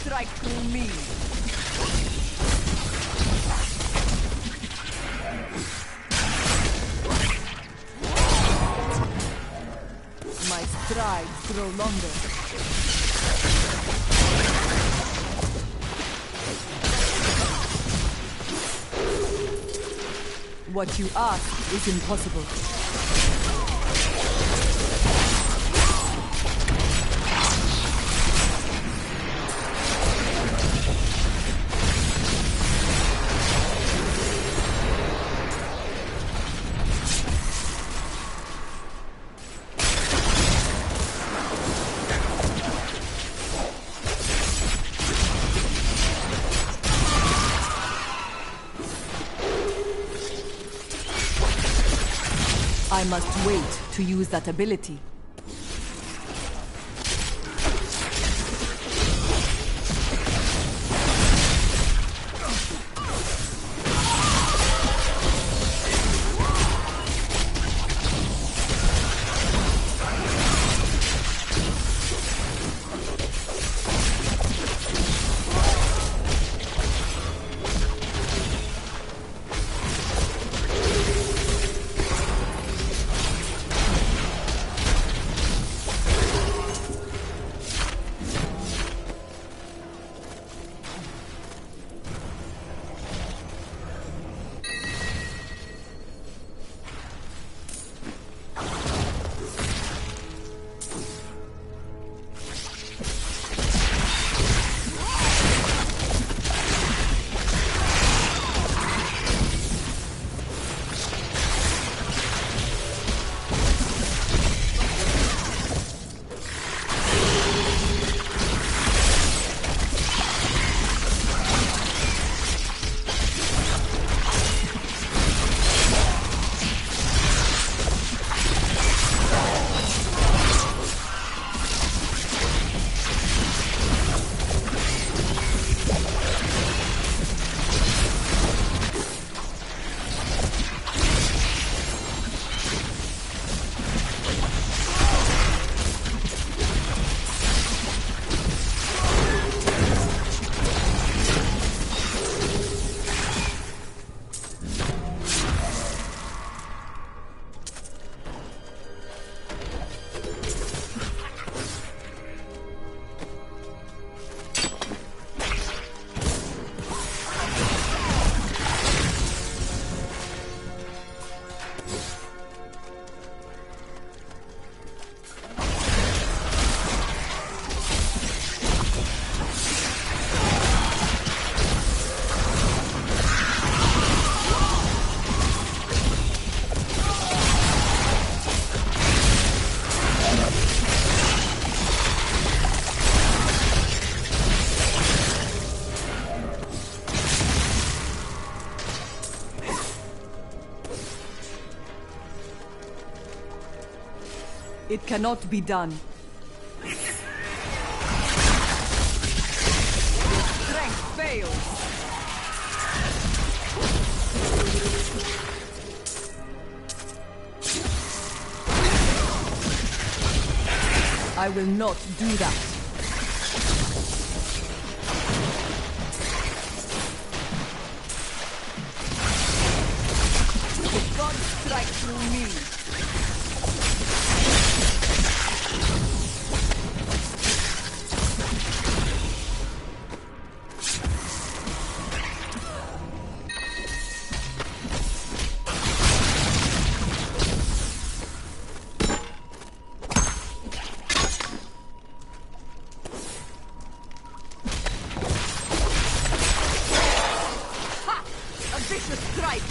Strike through me. My strides grow longer. What you ask is impossible. I must wait to use that ability. It cannot be done. Strength fails. I will not do that. The gods strike through me. vicious strike!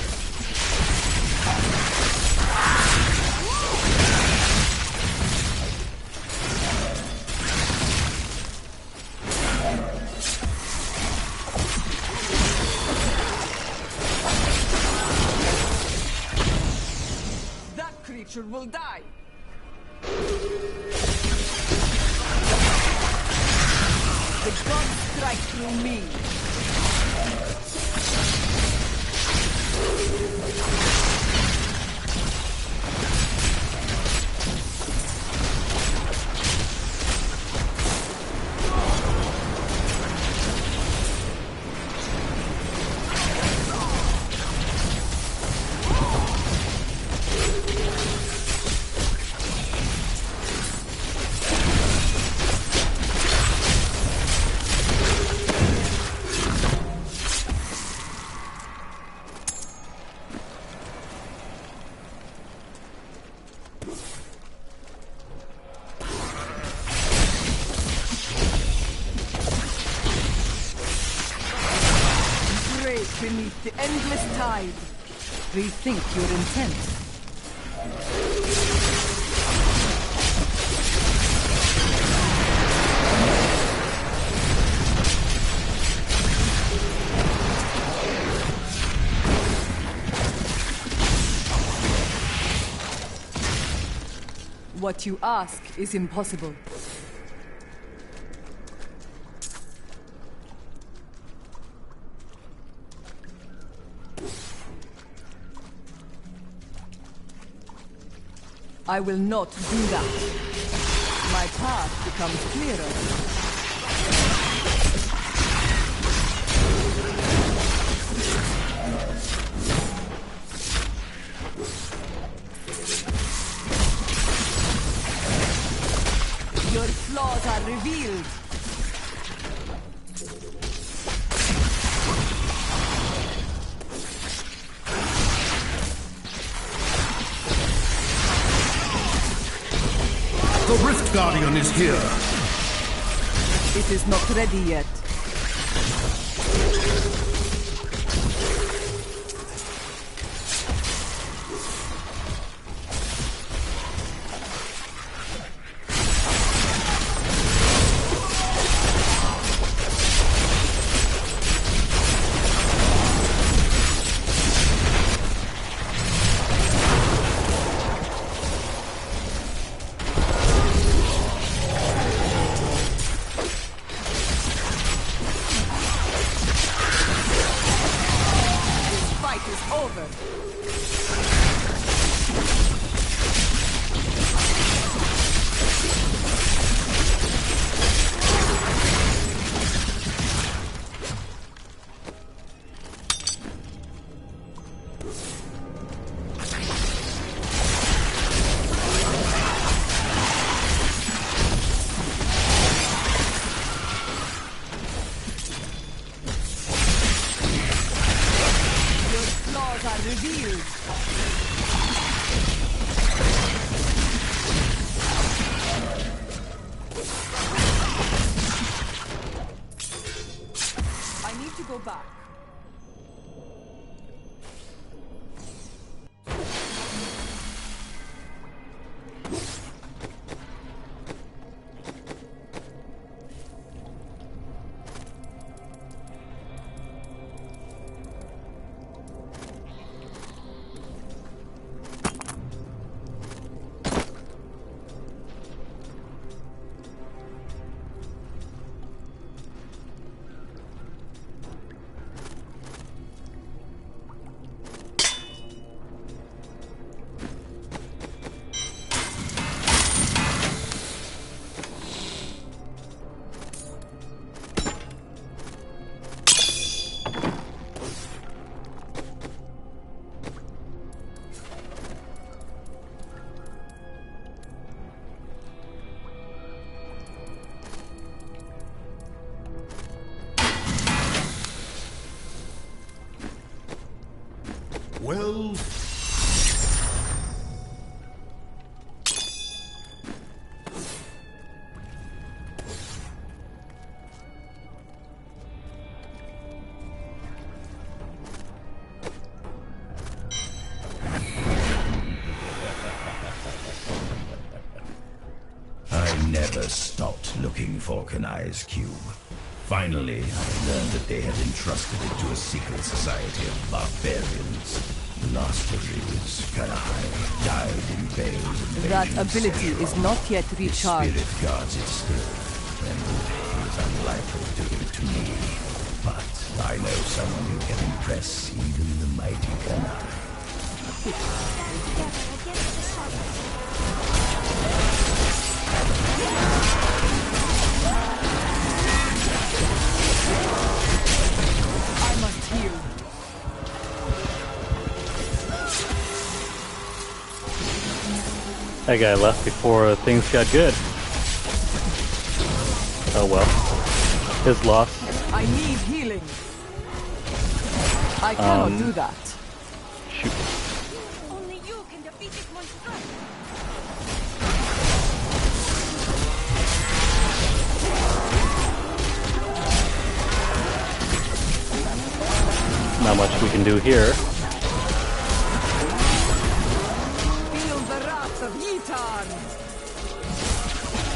That creature will die! The gods strike through me! Beneath the endless tide, rethink your intent. What you ask is impossible. I will not do that. My path becomes clearer. Your flaws are revealed. The Rift Guardian is here. It is not ready yet. Well... stopped looking for Kanai's cube. Finally, I learned that they had entrusted it to a secret society of barbarians. Lost to these, Kanai died impaled in That raging ability Saron. is not yet His recharged. spirit guards it still, and he is unlikely to give it to me. But I know someone who can impress even the mighty Kanai. I must heal. That guy left before things got good. Oh well. His loss. I need healing. I cannot do that. Shoot. Only you can defeat this monster. Not much we can do here. Feel the wrath of Yitan.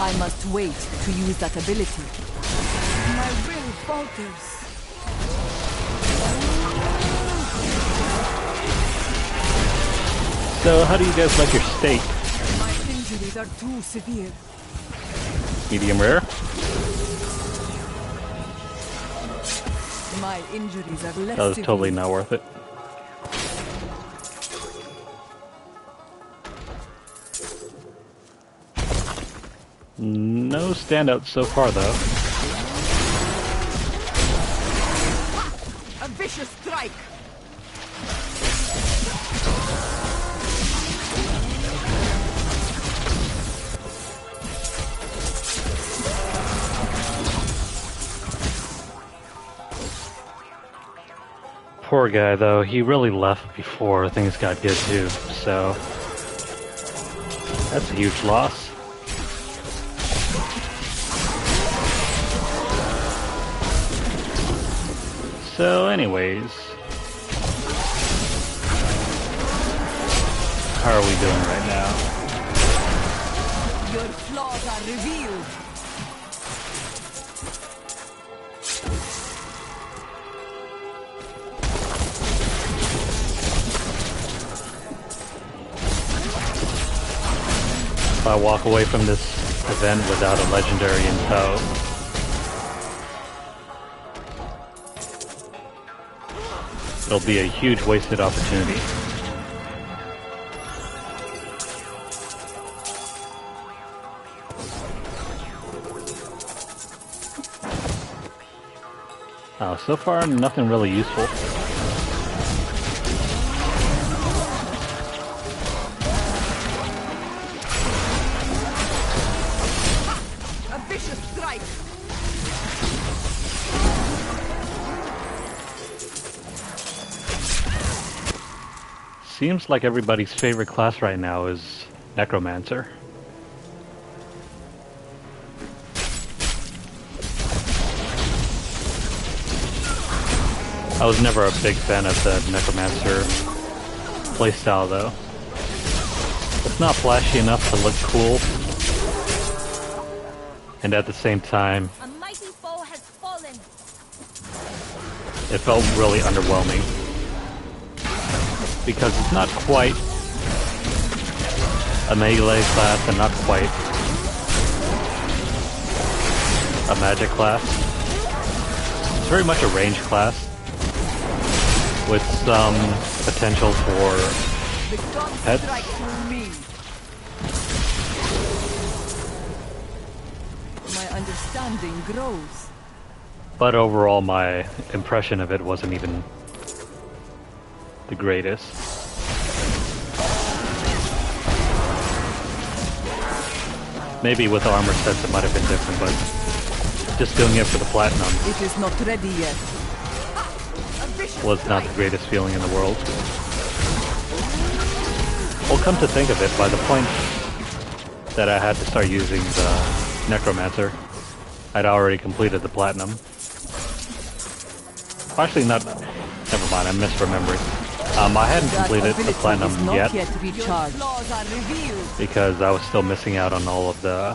I must wait to use that ability. My will falters. So how do you guys like your steak? My injuries are too severe. Medium rare? My injuries are less That was severe. totally not worth it. No standouts so far though. A vicious strike. Poor guy though, he really left before things got good too, so that's a huge loss. So anyways, how are we doing right now? Your flaws are revealed. If I walk away from this event without a legendary in tow, it'll be a huge wasted opportunity. So far nothing really useful. A vicious strike. Seems like everybody's favorite class right now is Necromancer. I was never a big fan of the Necromancer playstyle though. It's not flashy enough to look cool, and at the same time, A mighty foe has fallen. it felt really underwhelming. Because it's not quite a melee class and not quite a magic class. It's very much a range class with some potential for The gods pets. strike through me. My understanding grows. But overall my impression of it wasn't even the greatest. Maybe with armor sets it might have been different, but just doing it for the platinum It is not ready yet. A vicious was not the greatest feeling in the world. Well, come to think of it, by the point that I had to start using the Necromancer, I'd already completed the platinum. Actually, not. Never mind, I'm misremembering. I hadn't That completed the ability platinum is not yet yet recharged. Your flaws are revealed. because I was still missing out on all of the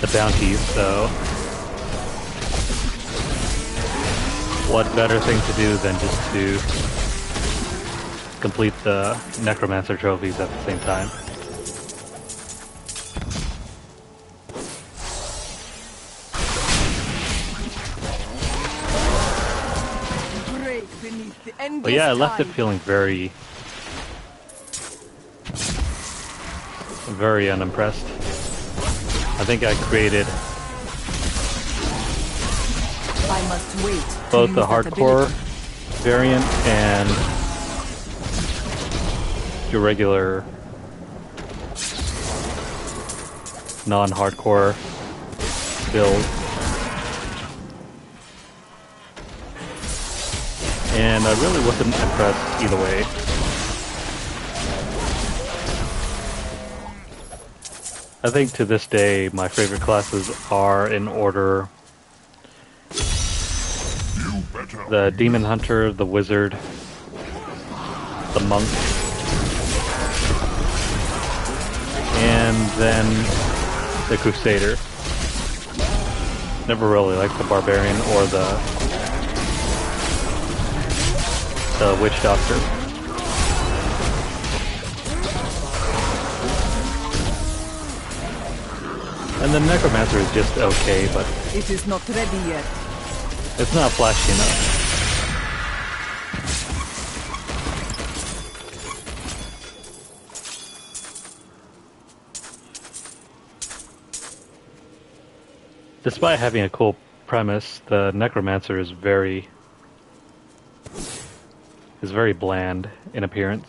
the bounties, so what better thing to do than just to complete the Necromancer trophies at the same time. Break beneath the endless But yeah, I left it tide. feeling very unimpressed. I think I created I must wait to both use the that hardcore ability. variant and your regular non-hardcore build. And I really wasn't impressed either way. I think to this day my favorite classes are in order: the Demon Hunter, the Wizard, the Monk, and then the Crusader. Never really liked the Barbarian or the Witch Doctor. And the Necromancer is just okay, but It is not ready yet. it's not flashy enough. Despite having a cool premise, the Necromancer is very bland in appearance.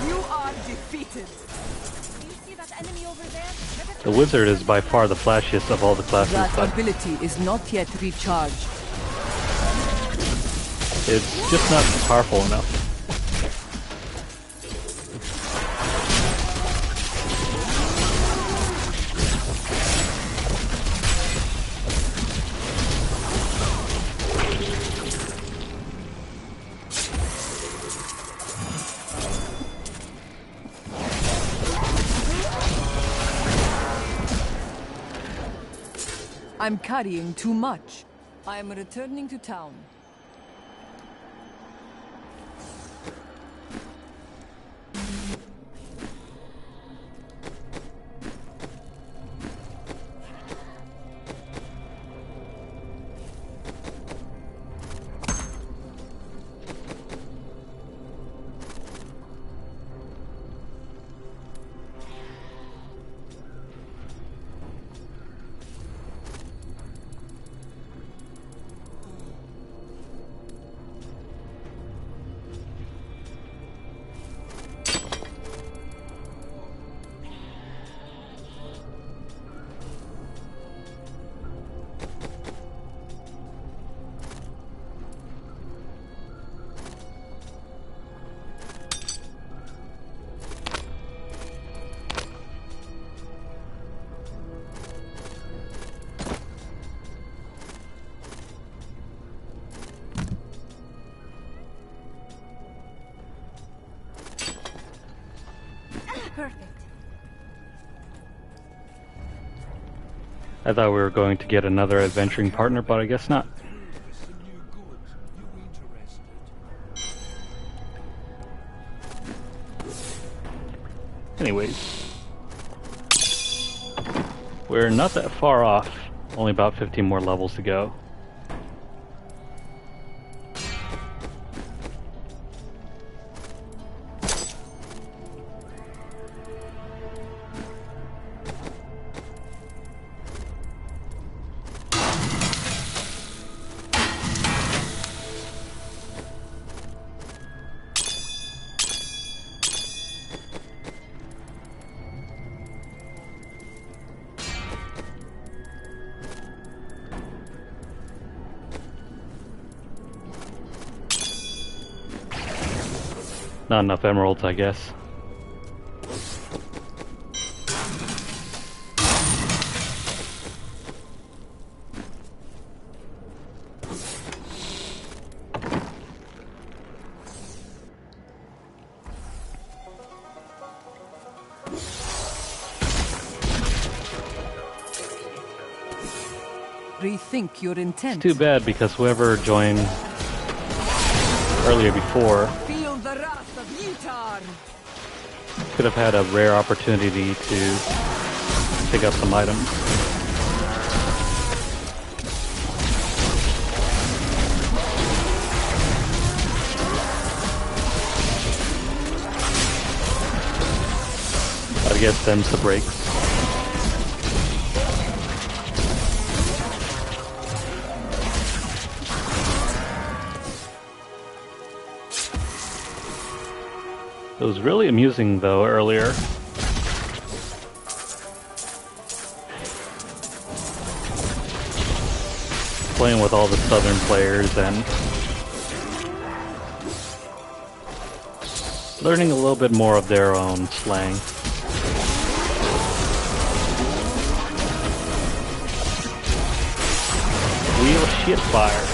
You are defeated. Do you see that enemy over there? Let us The Wizard is by far the flashiest of all the classes, That but ability is not yet recharged. it's just not powerful enough. I'm carrying too much. I am returning to town. perfect. I thought we were going to get another adventuring partner, but I guess not. Anyways, we're not that far off. Only about 15 more levels to go. Not enough emeralds, I guess. Rethink your intent. Too bad, because whoever joined earlier before Feel the wrath of Yitar. could have had a rare opportunity to pick up some items. Gotta get them some breaks. It was really amusing, though, earlier. Playing with all the southern players and learning a little bit more of their own slang. Wheel shit fire.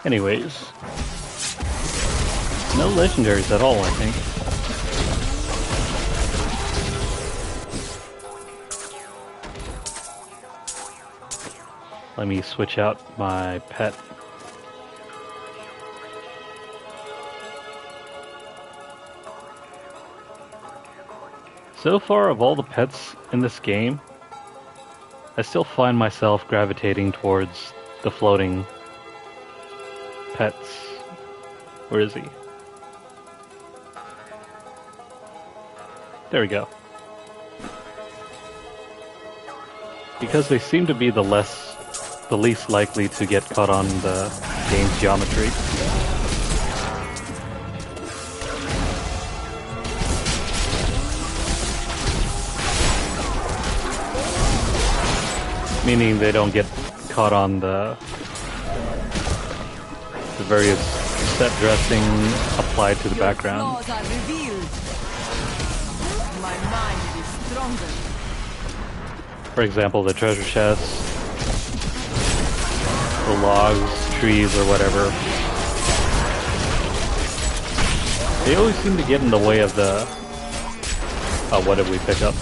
Anyways, no legendaries at all, I think. Let me switch out my pet. So far, of all the pets in this game, I still find myself gravitating towards the floating pets. Where is he? There we go. Because they seem to be the least likely to get caught on the game's geometry. Meaning they don't get caught on the various set dressing applied to the background. Flaws are revealed. My mind is stronger. For example, the treasure chests, the logs, trees, or whatever. They always seem to get in the way of the... Oh, what did we pick up?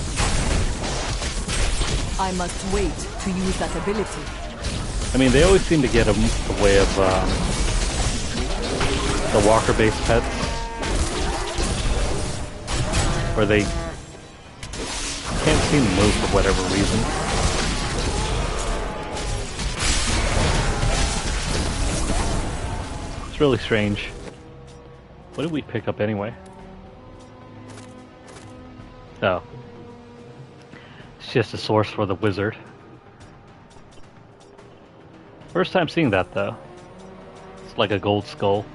I must wait to use that ability. I mean, they always seem to get in the way of the walker-based pets, where they can't seem to move for whatever reason. It's really strange. What did we pick up anyway? Oh. It's just a source for the wizard. First time seeing that, though. It's like a gold skull.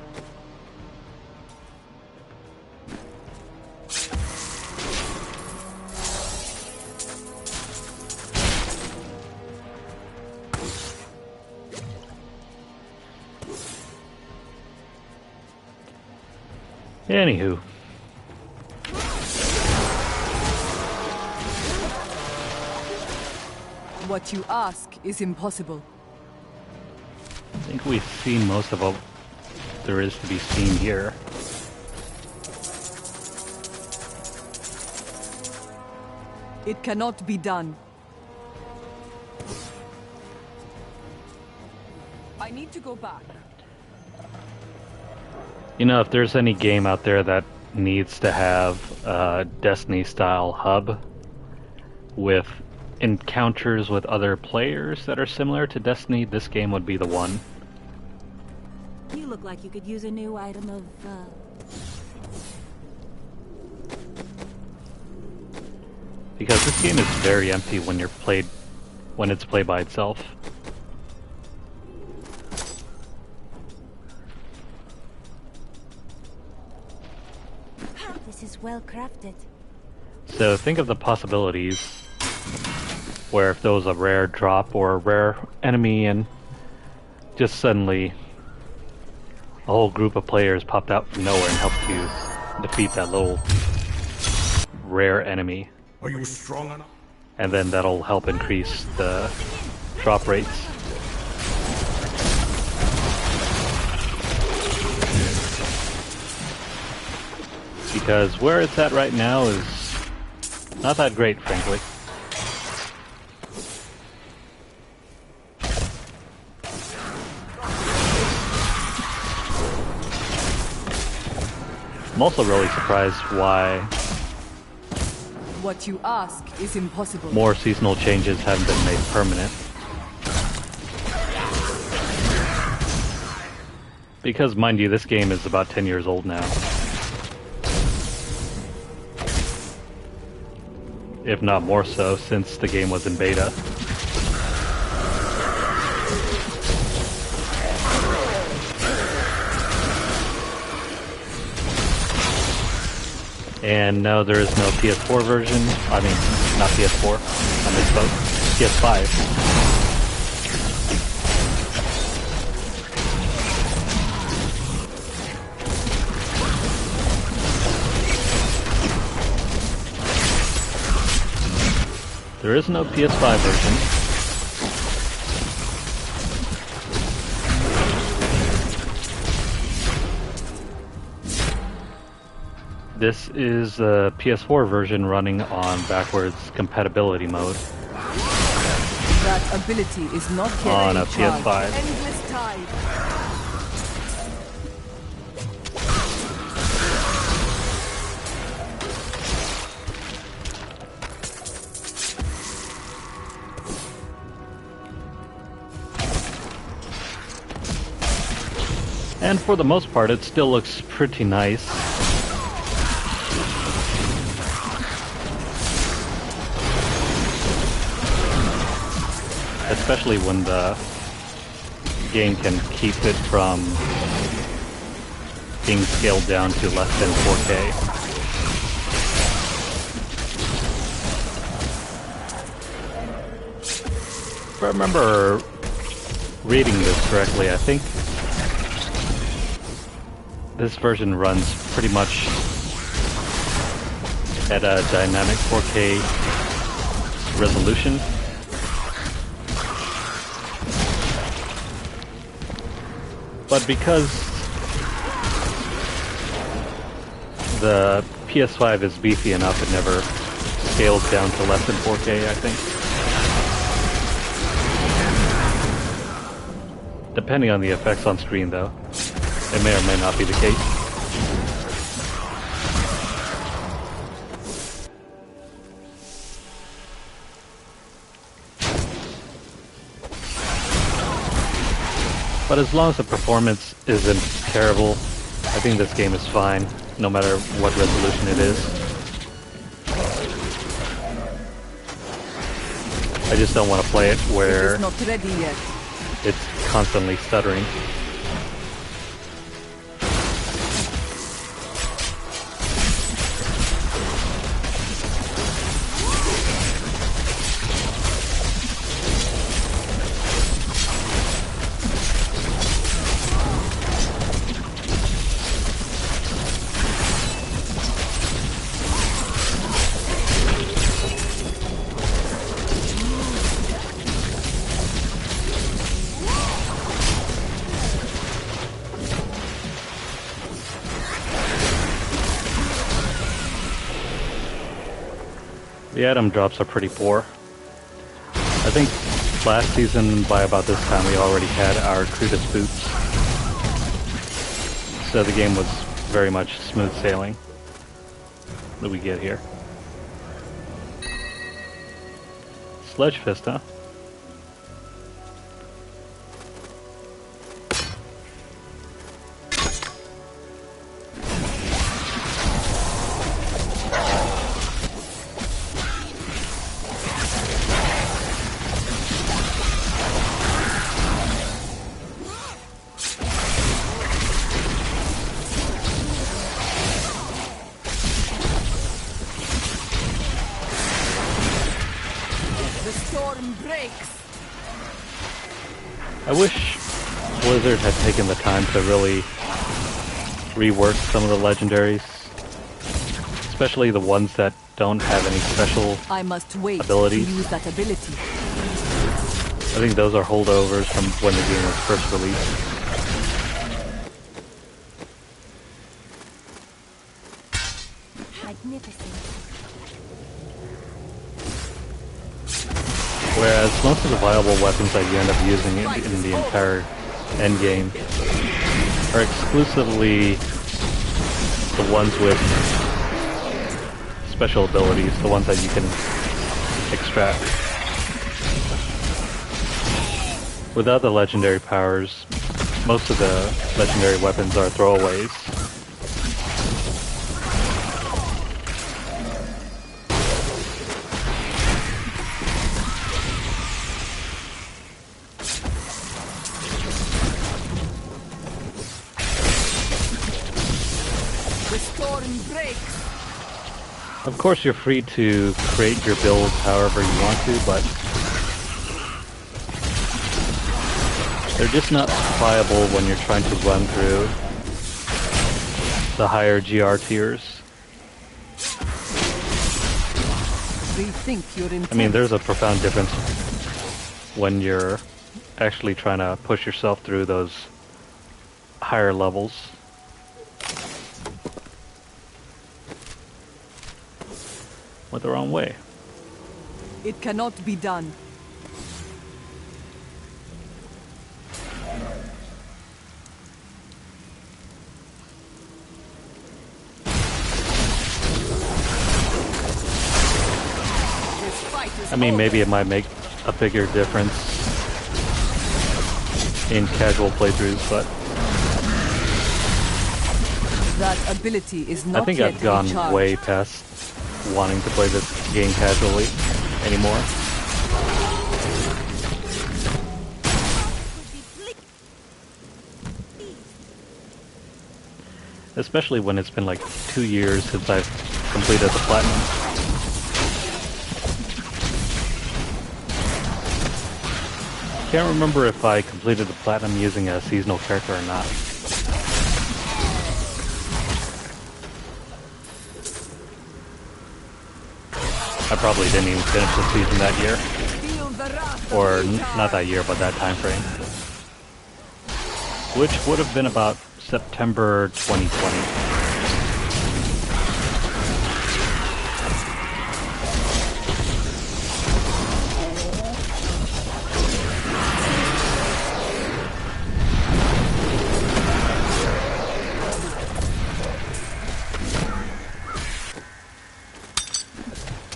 Anywho. What you ask is impossible. I think we've seen most of what there is to be seen here. It cannot be done. I need to go back. You know, if there's any game out there that needs to have a Destiny-style hub with encounters with other players that are similar to Destiny, this game would be the one. You look like you could use a new item of, Because this game is very empty when it's played by itself. This is well crafted. So think of the possibilities where if there was a rare drop or a rare enemy and just suddenly a whole group of players popped out from nowhere and helped you defeat that little rare enemy. Are you strong enough? And then that'll help increase the drop rates. Because where it's at right now is not that great, frankly. I'm also really surprised why What you ask is impossible. more seasonal changes haven't been made permanent. Because, mind you, this game is about 10 years old now. If not more so, since the game was in beta. And no, there is no PS4 version. I mean, not PS4. I misspoke. PS5. There is no PS5 version. This is the PS4 version running on backwards compatibility mode. That ability is not yet On a recharged. PS5. Endless tide. And for the most part, it still looks pretty nice. Especially when the game can keep it from being scaled down to less than 4K. If I remember reading this correctly, I think this version runs pretty much at a dynamic 4K resolution. But because the PS5 is beefy enough, it never scales down to less than 4K, I think. Depending on the effects on screen, though. It may or may not be the case. But as long as the performance isn't terrible, I think this game is fine, no matter what resolution it is. I just don't want to play it where It's not ready yet. it's constantly stuttering. The item drops are pretty poor. I think last season, by about this time, we already had our crudest boots. So the game was very much smooth sailing that we get here. Sledge Fist, huh? The storm storm breaks. I wish Blizzard had taken the time to really rework some of the legendaries, especially the ones that don't have any special I must wait abilities. to use that ability. I think those are holdovers from when the game was first released. Magnificent. Whereas most of the viable weapons that you end up using in the entire endgame are exclusively the ones with special abilities, the ones that you can extract. Without the legendary powers, most of the legendary weapons are throwaways. The storm breaks. Of course, you're free to create your build however you want to, but they're just not viable when you're trying to run through the higher GR tiers. Rethink your intent. I mean, there's a profound difference when you're actually trying to push yourself through those higher levels. Went the wrong way. It cannot be done. I mean, maybe it might make a bigger difference in casual playthroughs, but That ability is not I think yet I've gone recharged. way past wanting to play this game casually anymore. Especially when it's been like 2 years since I've completed the platinum. Can't remember if I completed the platinum using a seasonal character or not. I probably didn't even finish the season that year. Feel the wrath of Or Utah. not that year, but that time frame. Which would have been about September 2020.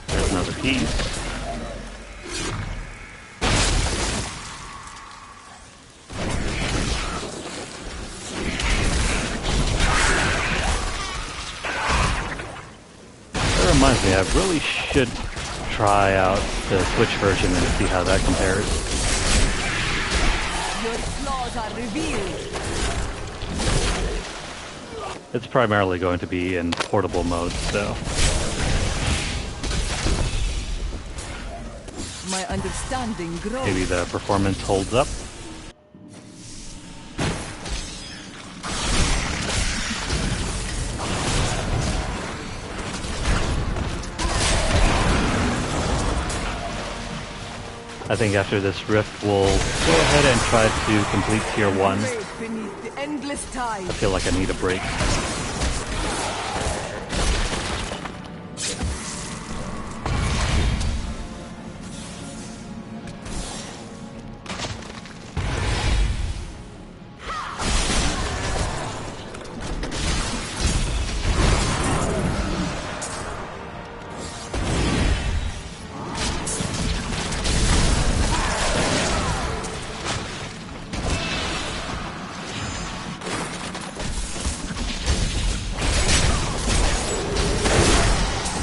There's another piece. That reminds me, I really should try out the Switch version and see how that compares. Your flaws are revealed. It's primarily going to be in portable mode, so My understanding grows. maybe the performance holds up. I think after this rift, we'll go ahead and try to complete Tier 1. Wait beneath the endless tide. I feel like I need a break.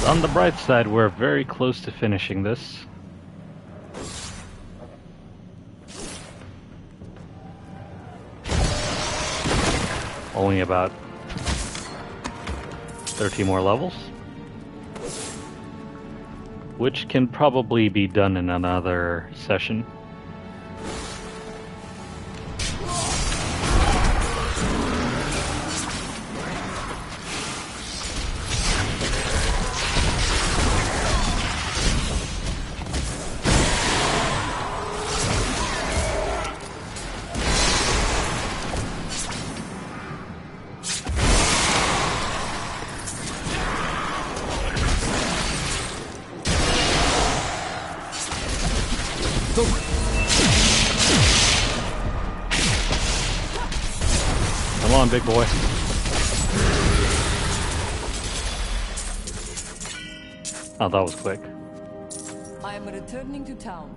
On the bright side, we're very close to finishing this. Only about 13 more levels. which can probably be done in another session. Come on, big boy. Oh, that was quick. I am returning to town.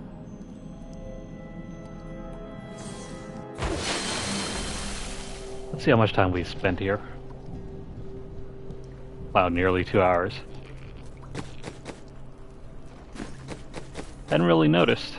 Let's see how much time we spent here. Wow, nearly 2 hours. Hadn't really noticed.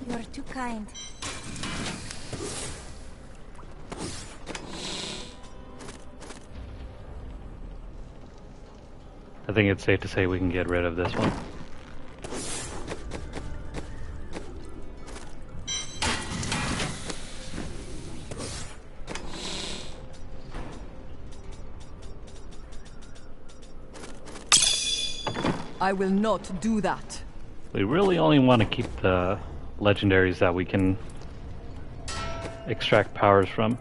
You're too kind. I think it's safe to say we can get rid of this one. I will not do that. We really only want to keep the legendaries that we can extract powers from.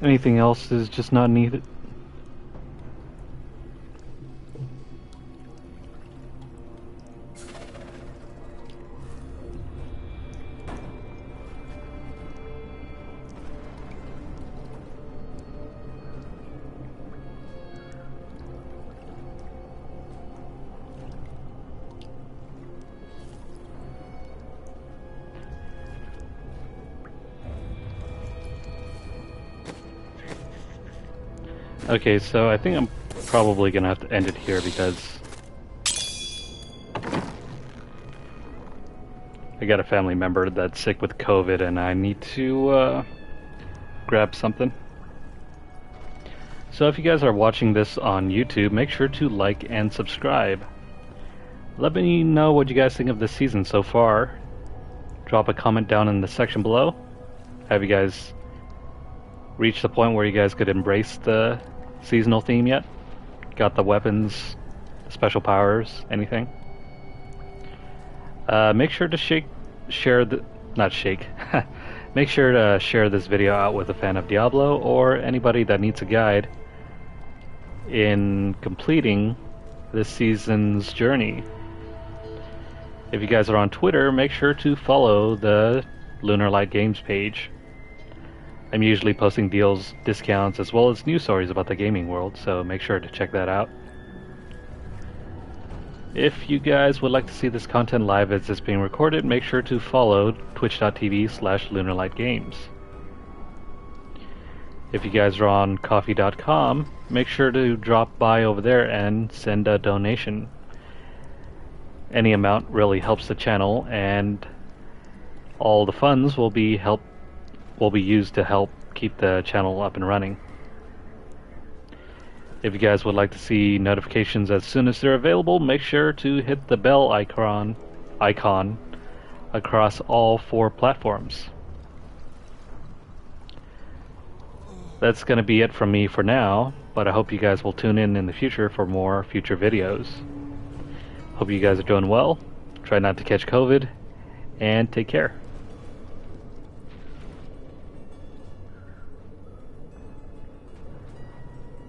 Anything else is just not needed. Okay, so I think I'm probably gonna have to end it here because I got a family member that's sick with COVID and I need to grab something. So if you guys are watching this on YouTube, make sure to like and subscribe. Let me know what you guys think of this season so far. Drop a comment down in the section below. Have you guys reached the point where you guys could embrace the seasonal theme yet? Got the weapons, special powers, anything? Make sure to make sure to share this video out with a fan of Diablo or anybody that needs a guide in completing this season's journey. If you guys are on Twitter, make sure to follow the Lunar Light Games page. I'm usually posting deals, discounts, as well as news stories about the gaming world, so make sure to check that out. If you guys would like to see this content live as it's being recorded, make sure to follow twitch.tv/LunarlightGames. If you guys are on coffee.com, make sure to drop by over there and send a donation. Any amount really helps the channel, and all the funds will be used to help keep the channel up and running. If you guys would like to see notifications as soon as they're available, make sure to hit the bell icon across all 4 platforms. That's going to be it from me for now, but I hope you guys will tune in the future for more future videos. Hope you guys are doing well, try not to catch COVID, and take care.